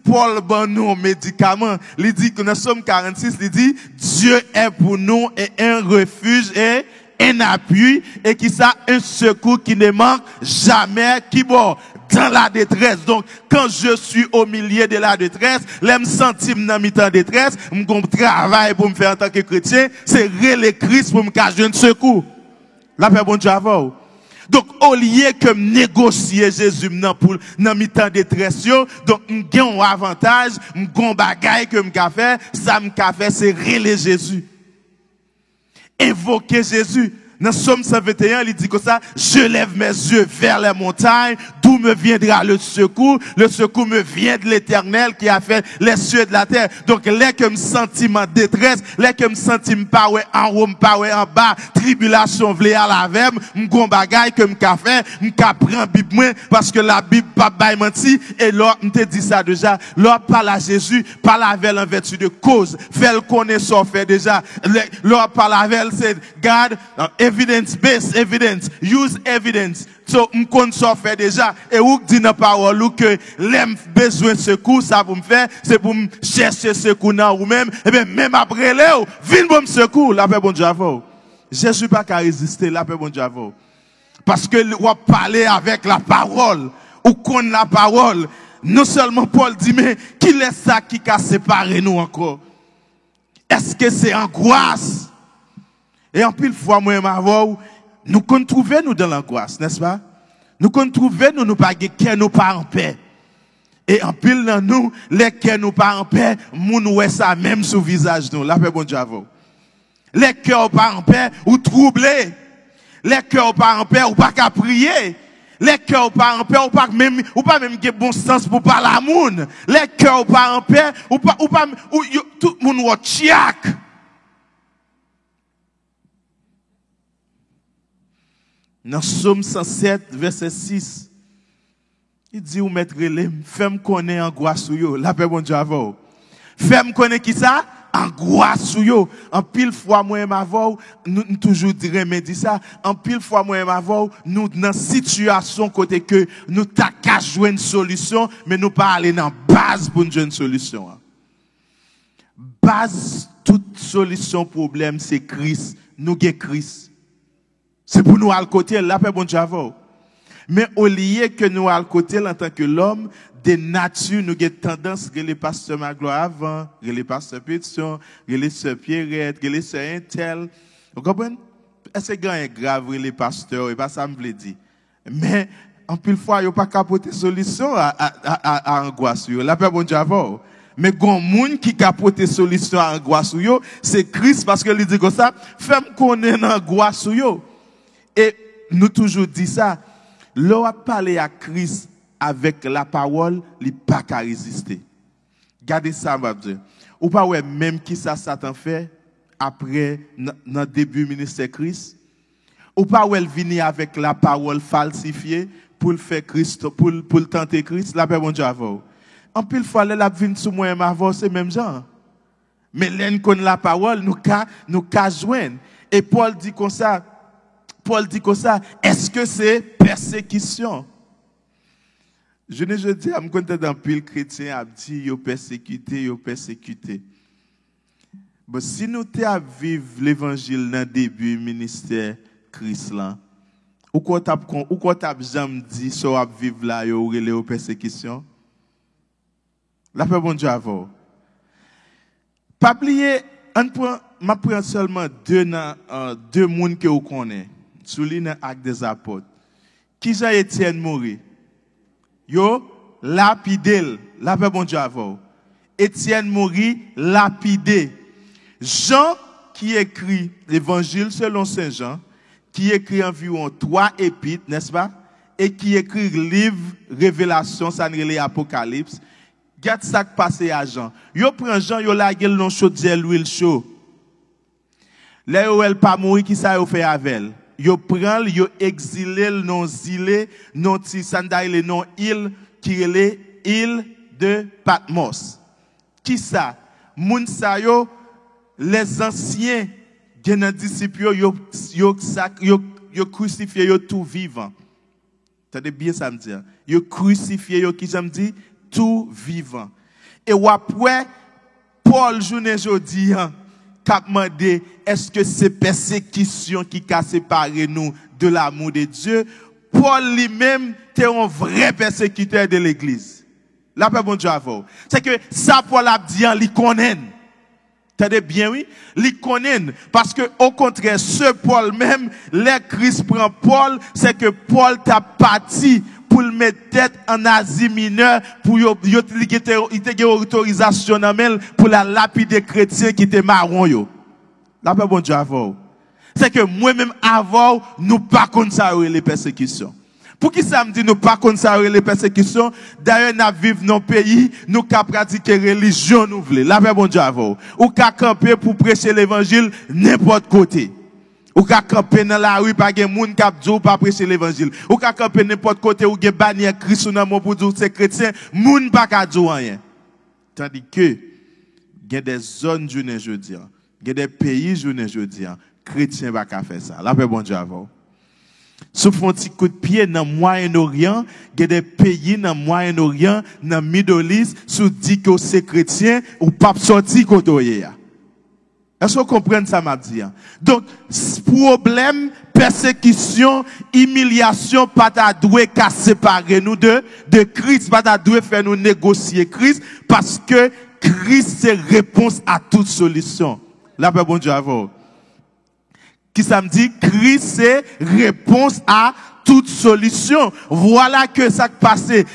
Paul ban nous un médicament. Il dit que dans Somme 46, il dit Dieu est pour nous un refuge et un appui et qui ça un secours qui ne manque jamais, qui bon dans la détresse. Donc quand je suis au milieu de la détresse, l'aime sentir dans mi-temps détresse, mon travail pour me faire en tant que chrétien, c'est le Christ pour me cacher un secours. La paix bon Dieu avant. Donc, au lieu que me négocier Jésus pour dans mi-temps détresse, donc j'ai un avantage, un bagage que me faire, ça me fait c'est relayer Jésus. Invoquer Jésus. Dans Somme 121, il dit que ça, je lève mes yeux vers les montagnes, d'où me viendra le secours. Le secours me vient de l'Éternel qui a fait les cieux de la terre. Donc, là que me senti en détresse, là que me senti pas en haut, pas en bas, tribulation vle à la veille, m'gon bagay que m'ka fait, m'ka prend Bible moi, parce que la Bible pas bay menti, et là, m'te dit ça déjà, là, parle à Jésus, parle avec en vertu de cause, fait le connaître, fait déjà, là, parle avec, c'est, God, evidence-based evidence, use evidence. So, m'kon so fait déjà, et ou dit dans parole ou que l'aime besoin de secours, ça pour me faire, c'est pour me chercher secours dans ou même, et bien, même après là, vin bon secours, la paix bon Dieu avant. Jésus pas qu'à résister, la paix bon Dieu avant. Parce que, ou parler avec la parole, ou qu'on la parole, non seulement Paul dit, mais, qui est ça qui a séparé nous encore? Est-ce que c'est angoisse? Et en pile fois, moi et ma voix, nous qu'on trouve nous dans l'angoisse, n'est-ce pas? Nous qu'on trouve nous pas que nous pas en paix. Et en pile dans nous, les que nous pas en paix, nous ouais ça même sous visage nous. La paix bon Dieu avant. Les cœurs pas en paix ou troublés. Les cœurs pas en paix ou pas qu'à prier. Les cœurs pas en paix ou pas même bon sens pour parler à moun. Les cœurs pas en paix ou tout le monde wa chiak. Dans Somme 107, verset 6, il dit, ou mettre les, fais-moi connaître angoisse ou yo, la paix bon Dieu avant. Fais-moi connaître qui ça? Angoisse ou yo. En pile fois, moi et ma voix, nous toujours dire, mais dit ça, en pile fois, moi et ma voix, nous, dans situation côté que nous t'as qu'à jouer une solution, mais nous pas aller dans base pour jouer une solution. Base, toute solution problème, c'est Christ. Nous avons Christ. C'est pour nous à côté, la paix bon Dieu avant. Mais au lieu que nous à côté, en tant que l'homme, de nature, nous avons tendance que les pasteurs Magloire avant, que les pasteurs Pétion, que les sœurs Pierrette, que les sœurs Intel. Vous comprenez? Est-ce que c'est grave, les pasteurs, et pas ça me veut dire. Mais, en plus fois, il n'y a pas capoter solution à angoisse. La paix bon Dieu avant. Mais gon moun qui capote solution à angoisse yo, c'est Christ parce que il dit comme ça, fais-moi connaître angoisse yo. Et nous toujours dit ça, l'on a parlé à Christ avec la parole, il pas qu'à résister. Gardez ça, ma dire. Ou pas ouais même qui ça Satan fait après dans début ministère Christ. Ou pas ouais venir avec la parole falsifiée pour le faire Christ pour le tenter Christ, la paix bon Dieu avant. En pile fois la vinn sous moi et ma voix c'est même genre. Mais l'en connaît la parole nous ka joindre. Et Paul dit comme ça, est-ce que c'est persécution? Je dis à me compter dans pile chrétien a dit yo persécuté. Bon si nous t'es à vivre l'évangile dans début ministère Christ là, ou quoi t'a jamais dit so à vivre là yo relé persécution? La paix bon Dieu avant. Pas oublier, m'a prend seulement deux monde que vous connaissez. Souligne dans Acte des Apôtres. Qui Jean-Étienne mourit? Yo, lapidé. La paix bon Dieu avant. Étienne mourit, lapidé. Jean, qui écrit l'évangile selon Saint Jean, qui écrit environ 3 épîtres, n'est-ce pas? Et qui écrit le livre Révélation, ça n'est l'Apocalypse. Regarde ça qui passe à Jean. Yo prend Jean, yo la gueule non chaudière l'huile chaud. Là yo elle pas mourir qui ça yo fait avec elle. Yo prend yo exilé non zilé non ti sandaille non île qui est île de Patmos. Qui ça? Moun sa yo les anciens gen disciples yo crucifié yo tout vivant. Attendez bien ça me dit. Yo crucifié yo qui j'aime dit tout vivant. Et ou après Paul journée jodi qu'a demandé est-ce que c'est persécution qui a séparé nous de l'amour de Dieu? Paul lui-même était un vrai persécuteur de l'église. La paix bon Dieu avant. C'est que ça Paul a dit il connaît. T'entendez bien, oui? Li connaît. Parce que, au contraire, ce Paul même, les Christ prend Paul, c'est que Paul t'a parti pour le mettre tête en Asie mineure, pour il était autorisation pour la lapide des chrétiens qui étaient marrons, yo. La paix bon Dieu avant. C'est que moi-même avant, nous pas consacrer les persécutions. Pour qui ça me dit nous pas consacrer les persécutions? D'ailleurs, nous vivons dans nos pays, nous qu'à pratiquer religion nous voulons. La paix bon Dieu avant. Ou qu'à camper pour prêcher l'évangile n'importe côté. Ou qu'à camper dans la rue, pas gen moun k'ap djou pas prêcher l'évangile. Ou qu'à camper n'importe côté ou gen bannière Christ ou nan mon pour dire c'est chrétien, moun pas ka djou rien. Tandis que, gen des zones journée jeudi, gen des pays journée jeudi, chrétien pas ka faire ça. La paix bon Dieu avant. Sous font petit coup de pied dans le Moyen-Orient, il y a des pays dans le Moyen-Orient, dans le Middle East, sous dit que c'est chrétien ou pas sorti côté. Est-ce que vous comprenez ça m'a dit? Donc problème, persécution, humiliation pas ta doué qu'à séparer nous de Christ, pas ta doué faire nous négocier Christ parce que Christ c'est réponse à toute solution. La paix bon Dieu avant. Qui ça me dit, Christ c'est réponse à toute solution. Voilà que ça passé.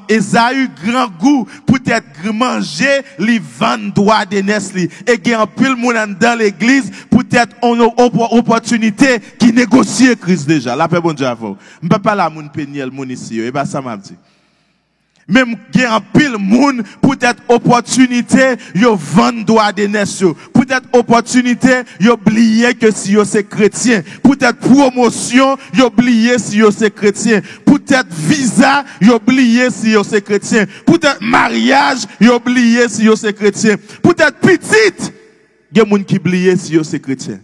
Esaü grand goût peut-être manger les 20 doigts de Nestlé. Et il y a un pile monde dans l'église peut-être on a opportunité qui négocie Christ déjà. La paix bon Dieu avant. Je ne peux pas la moun péniel moun ici. Et bien ça m'a dit. Même il y a un pile moun peut-être opportunité yo vendre droit de nation peut-être opportunité yo oublier que si yo c'est chrétien peut-être promotion yo oublier si yo c'est chrétien peut-être visa yo oublier si yo c'est chrétien peut-être mariage yo oublier si yo c'est chrétien peut-être petite il y a moun qui oublier si yo c'est chrétien.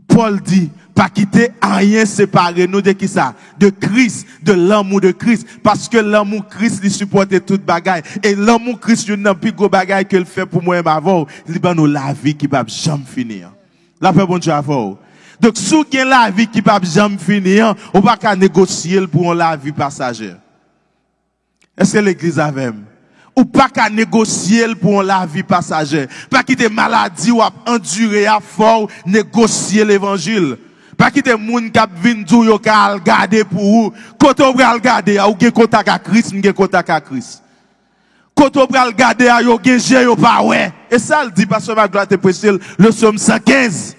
Paul dit pas quitter rien séparer nous de qui ça? De Christ, de l'amour de Christ. Parce que l'amour Christ, il supporte toute bagaille. Et l'amour Christ, il n'a plus gros bagaille qu'il fait pour moi-même avant. Il va nous la vie qui va jamais finir. La paix bon Dieu avant. Donc, si vous avez la vie qui va jamais finir, on va pas négocier pour la vie passagère. Est-ce que l'église a même? Ou pas qu'à négocier pour la vie passagère. Pas quitter maladie ou endurer à fort, négocier l'évangile. Pas quitter moun k'ap vinn dou yo ka al garder pour ou. Quand on pral garder ou gen contact à Christ, gen contact à Christ. Quand on pral garder yo gen jè yo pa ouais. Et ça le dit pasteur Magloire te prêcher le psaume 115.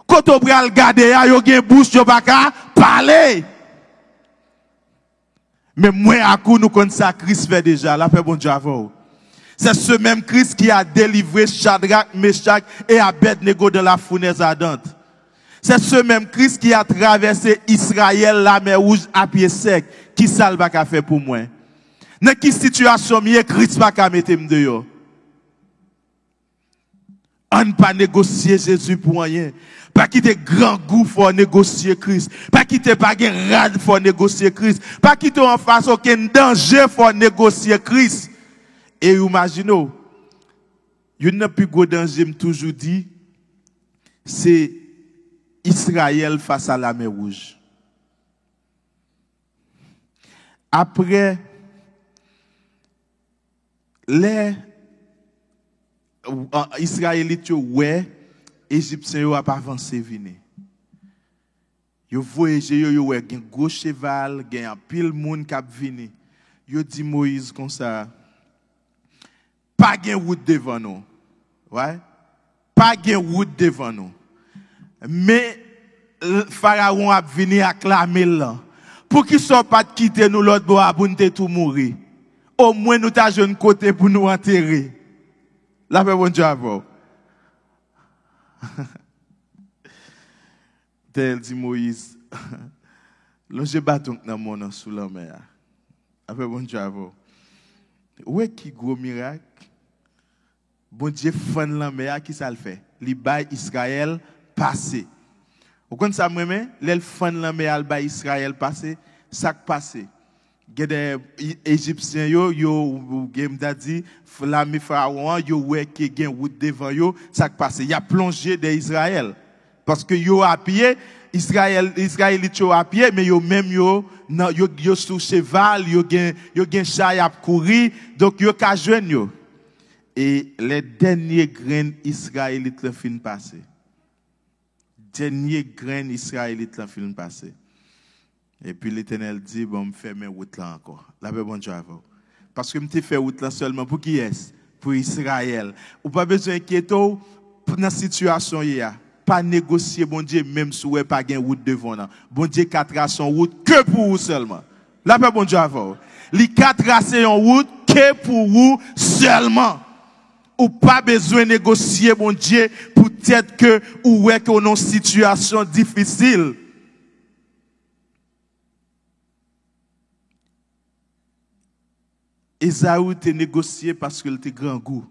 Quand on pral garder yo gen bouche yo pa ka parler. Mais moi à coup nous connaissons ça Christ fait déjà, la paix bon Dieu avant. C'est ce même Christ qui a délivré Shadrach, Meshach et Abednego de la fournaise ardente. C'est ce même Christ qui a traversé Israël, la mer rouge à pied sec. Qui ça va faire pour moi? Dans quelle situation Christ va mettre dehors? On ne pas négocier Jésus pour rien. Pas quitter grand goût pour négocier Christ. Pas quitter pas gen rad pour négocier Christ. Pas quitter en face aucun danger pour négocier Christ. Et imaginez, il n'y a plus gros danger, toujours dit, c'est Israël face à la mer rouge. Après, les Israélites, ouais, Égyptiens ont pas avancé venir. Yo voyagé yo ouais gen gros cheval, gen un pile monde qui vini. Yo dit Moïse comme ça. Pas gen route devant nous. Ouais? Pas gen route devant nous. Mais Pharaon a venu acclamer là. Pour qu'il soit pas de quitter nous l'autre bois pour nous tout mourir. Au moins nous t'a jeune côté pour nous enterrer. La paix bon Dieu avant. Tel dit Moïse, longe bâton dans mon sous la mer. Après bon Dieu avant. Où est qui gros miracle? Bon Dieu fan la mer qui ça le fait. Li bay Israël passé. Vous connaissez ça, moi, les fans là, mais Alba Israël passé, ça passé. Des Égyptiens, yo, game dit, l'ami Pharaon, yo, ouais, qui gen route devant yo, ça passé. Il a plongé d'Israël. Parce que yo à pied, Israélites yo à pied, mais yo même yo sous cheval, yo gen chat à courir, donc yo ka joindre yo. Et les derniers grains israélites le fin passé. Dernier grain israélite la fin passé. Et puis l'Éternel dit, bon, me faire mes routes là encore. La paix, bon Dieu avant. Parce que me fait route là seulement pour qui est? Pour Israël. Ou pas besoin d'inquiéter dans la situation hier. Pas négocier, bon Dieu, même si vous pas gain route devant là. Bon Dieu, qu'a tracé son route que pour vous seulement. La paix, bon Dieu avant. Li qu'a tracé en route que pour vous seulement. Ou pas besoin de négocier, bon Dieu, peut-être que ou est qu'on a une situation difficile. Esaü te négocié parce qu'il était grand goût.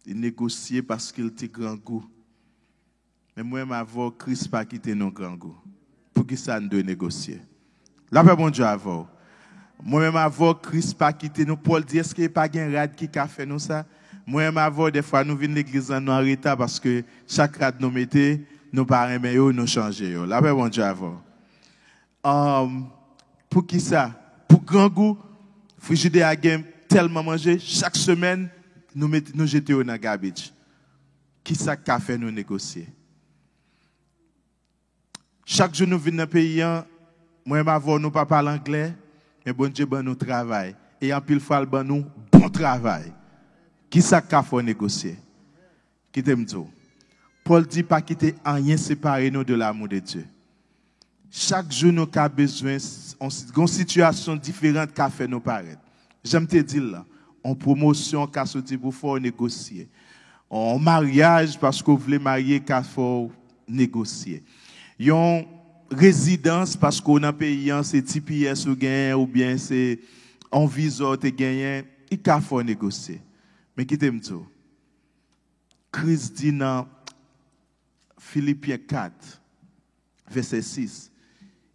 Il négocié parce qu'il était grand goût. Mais moi, ma voix, Christ pas quitté non grand goût. Pour qui ça ne doit négocier? La paix, bon Dieu, avant. Moi-même, avant, Christ pas quitté nous. Paul dit, est-ce qu'il n'y a pas un rad qui a fait nous ça? Moi-même, avant, des fois, nous venons l'église en arrêtant parce que chaque rad nous mettait, nous parents, nous changeons. La paix, bon Dieu, avant. Pour qui ça? Pour grand goût, Frigidaire a tellement mangé, chaque semaine, nous jetons dans la garbage. Qui ça qu'a fait nous négocier? Chaque jour, nous venons dans le pays, moi, avant, nous pas parler anglais, mais bon Dieu, ben nous travail. Et en pile fois, ben nous bon travail. Qui ça qu'a fait négocier? Qui t'aime tout? Paul dit pas quitter rien séparer nous de l'amour de Dieu. Chaque jour, nous avons besoin d'une situation différente qu'a fait nous paraître. J'aime te dire là, en promotion, qu'a sorti pour faire négocier. En mariage, parce que vous voulez marier, qu'a faut négocier. En résidence, parce qu'on a payé, c'est TPS ou bien c'est en visa te gagné, il faut négocier. Mais qui t'aime tout? Christ dit dans Philippiens 4, verset 6.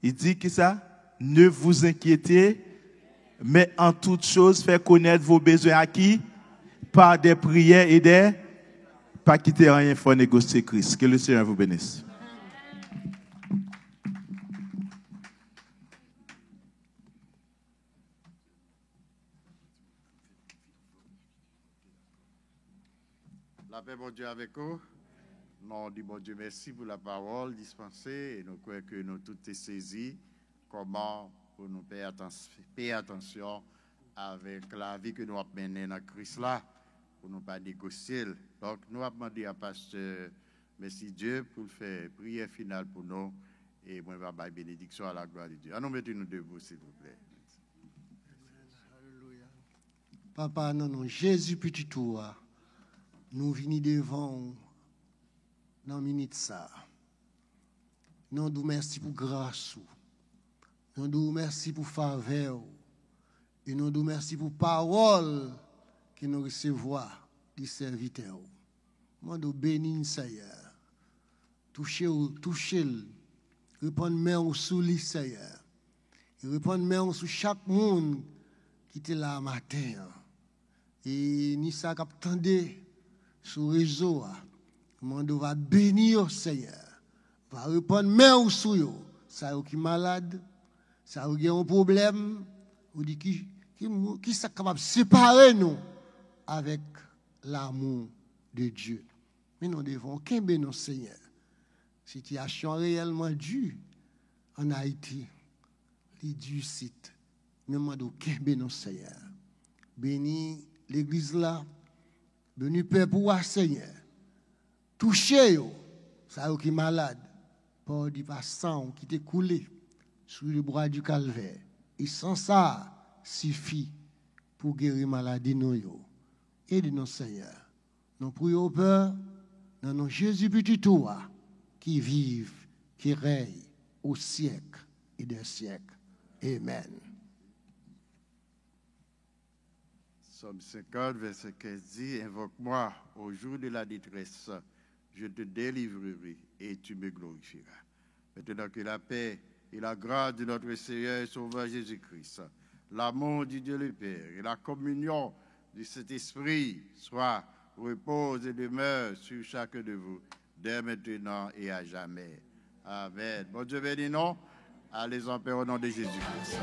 Il dit que ça, ne vous inquiétez, mais en toute chose, faites connaître vos besoins à qui? Par des prières et des... Pas quitter rien, il faut négocier Christ. Que le Seigneur vous bénisse. La paix, bon Dieu, avec vous. Non, dit bon Dieu, merci pour la parole dispensée et nous croyons que nous tous est saisis comment pour nous payer attention avec la vie que nous avons menée dans Christ là, pour nous pas négocier. Donc, nous avons demandé à Pasteur, merci Dieu, pour faire prière finale pour nous et moi, je vais faire bénédiction à la gloire de Dieu. Alors, nous mettons-nous debout, s'il vous plaît. Alléluia. Papa, non, Jésus, petit toi, nous venons devant dans minute ça. Nous nous merci pour grâce. Nous nous merci pour faveur. Et nous nous merci pour parole que nous recevons du serviteur. Nous nous bénissons, Seigneur. Touchez-le. Répondre main sous lui, Seigneur. Et répondre main sur chaque monde qui était là matin. Et ni ça qu'attendait sur le réseau. Nous va bénir, Seigneur. Va répondre main sur eux. Ça qui est malade, ça qui a un problème, ou dit qui est capable de séparer nous avec l'amour de Dieu. Mais nous devons qu'aimer nos Seigneur. Situation réellement dure en Haïti, les durs sites. Nous devons qu'aimer nos Seigneur. Bénis l'église là, bénis Père pour toi, Seigneur. Touchez yo, ça qui est malade, par du sang qui t'est coulé sur le bras du calvaire. Et sans ça, suffit pour guérir maladie nous yo. Aide-nous, Seigneur. Nous prions peur dans nos Jésus petit toi qui vive, qui règne au siècle et des siècles. Amen. Psaume 50, verset 15 dit, invoque-moi au jour de la détresse, je te délivrerai et tu me glorifieras. Maintenant que la paix et la grâce de notre Seigneur et Sauveur Jésus-Christ, l'amour du Dieu le Père et la communion du Saint-Esprit soient, reposent et demeurent sur chacun de vous, dès maintenant et à jamais. Amen. Bon Dieu béni, non? Allez en paix au nom de Jésus-Christ.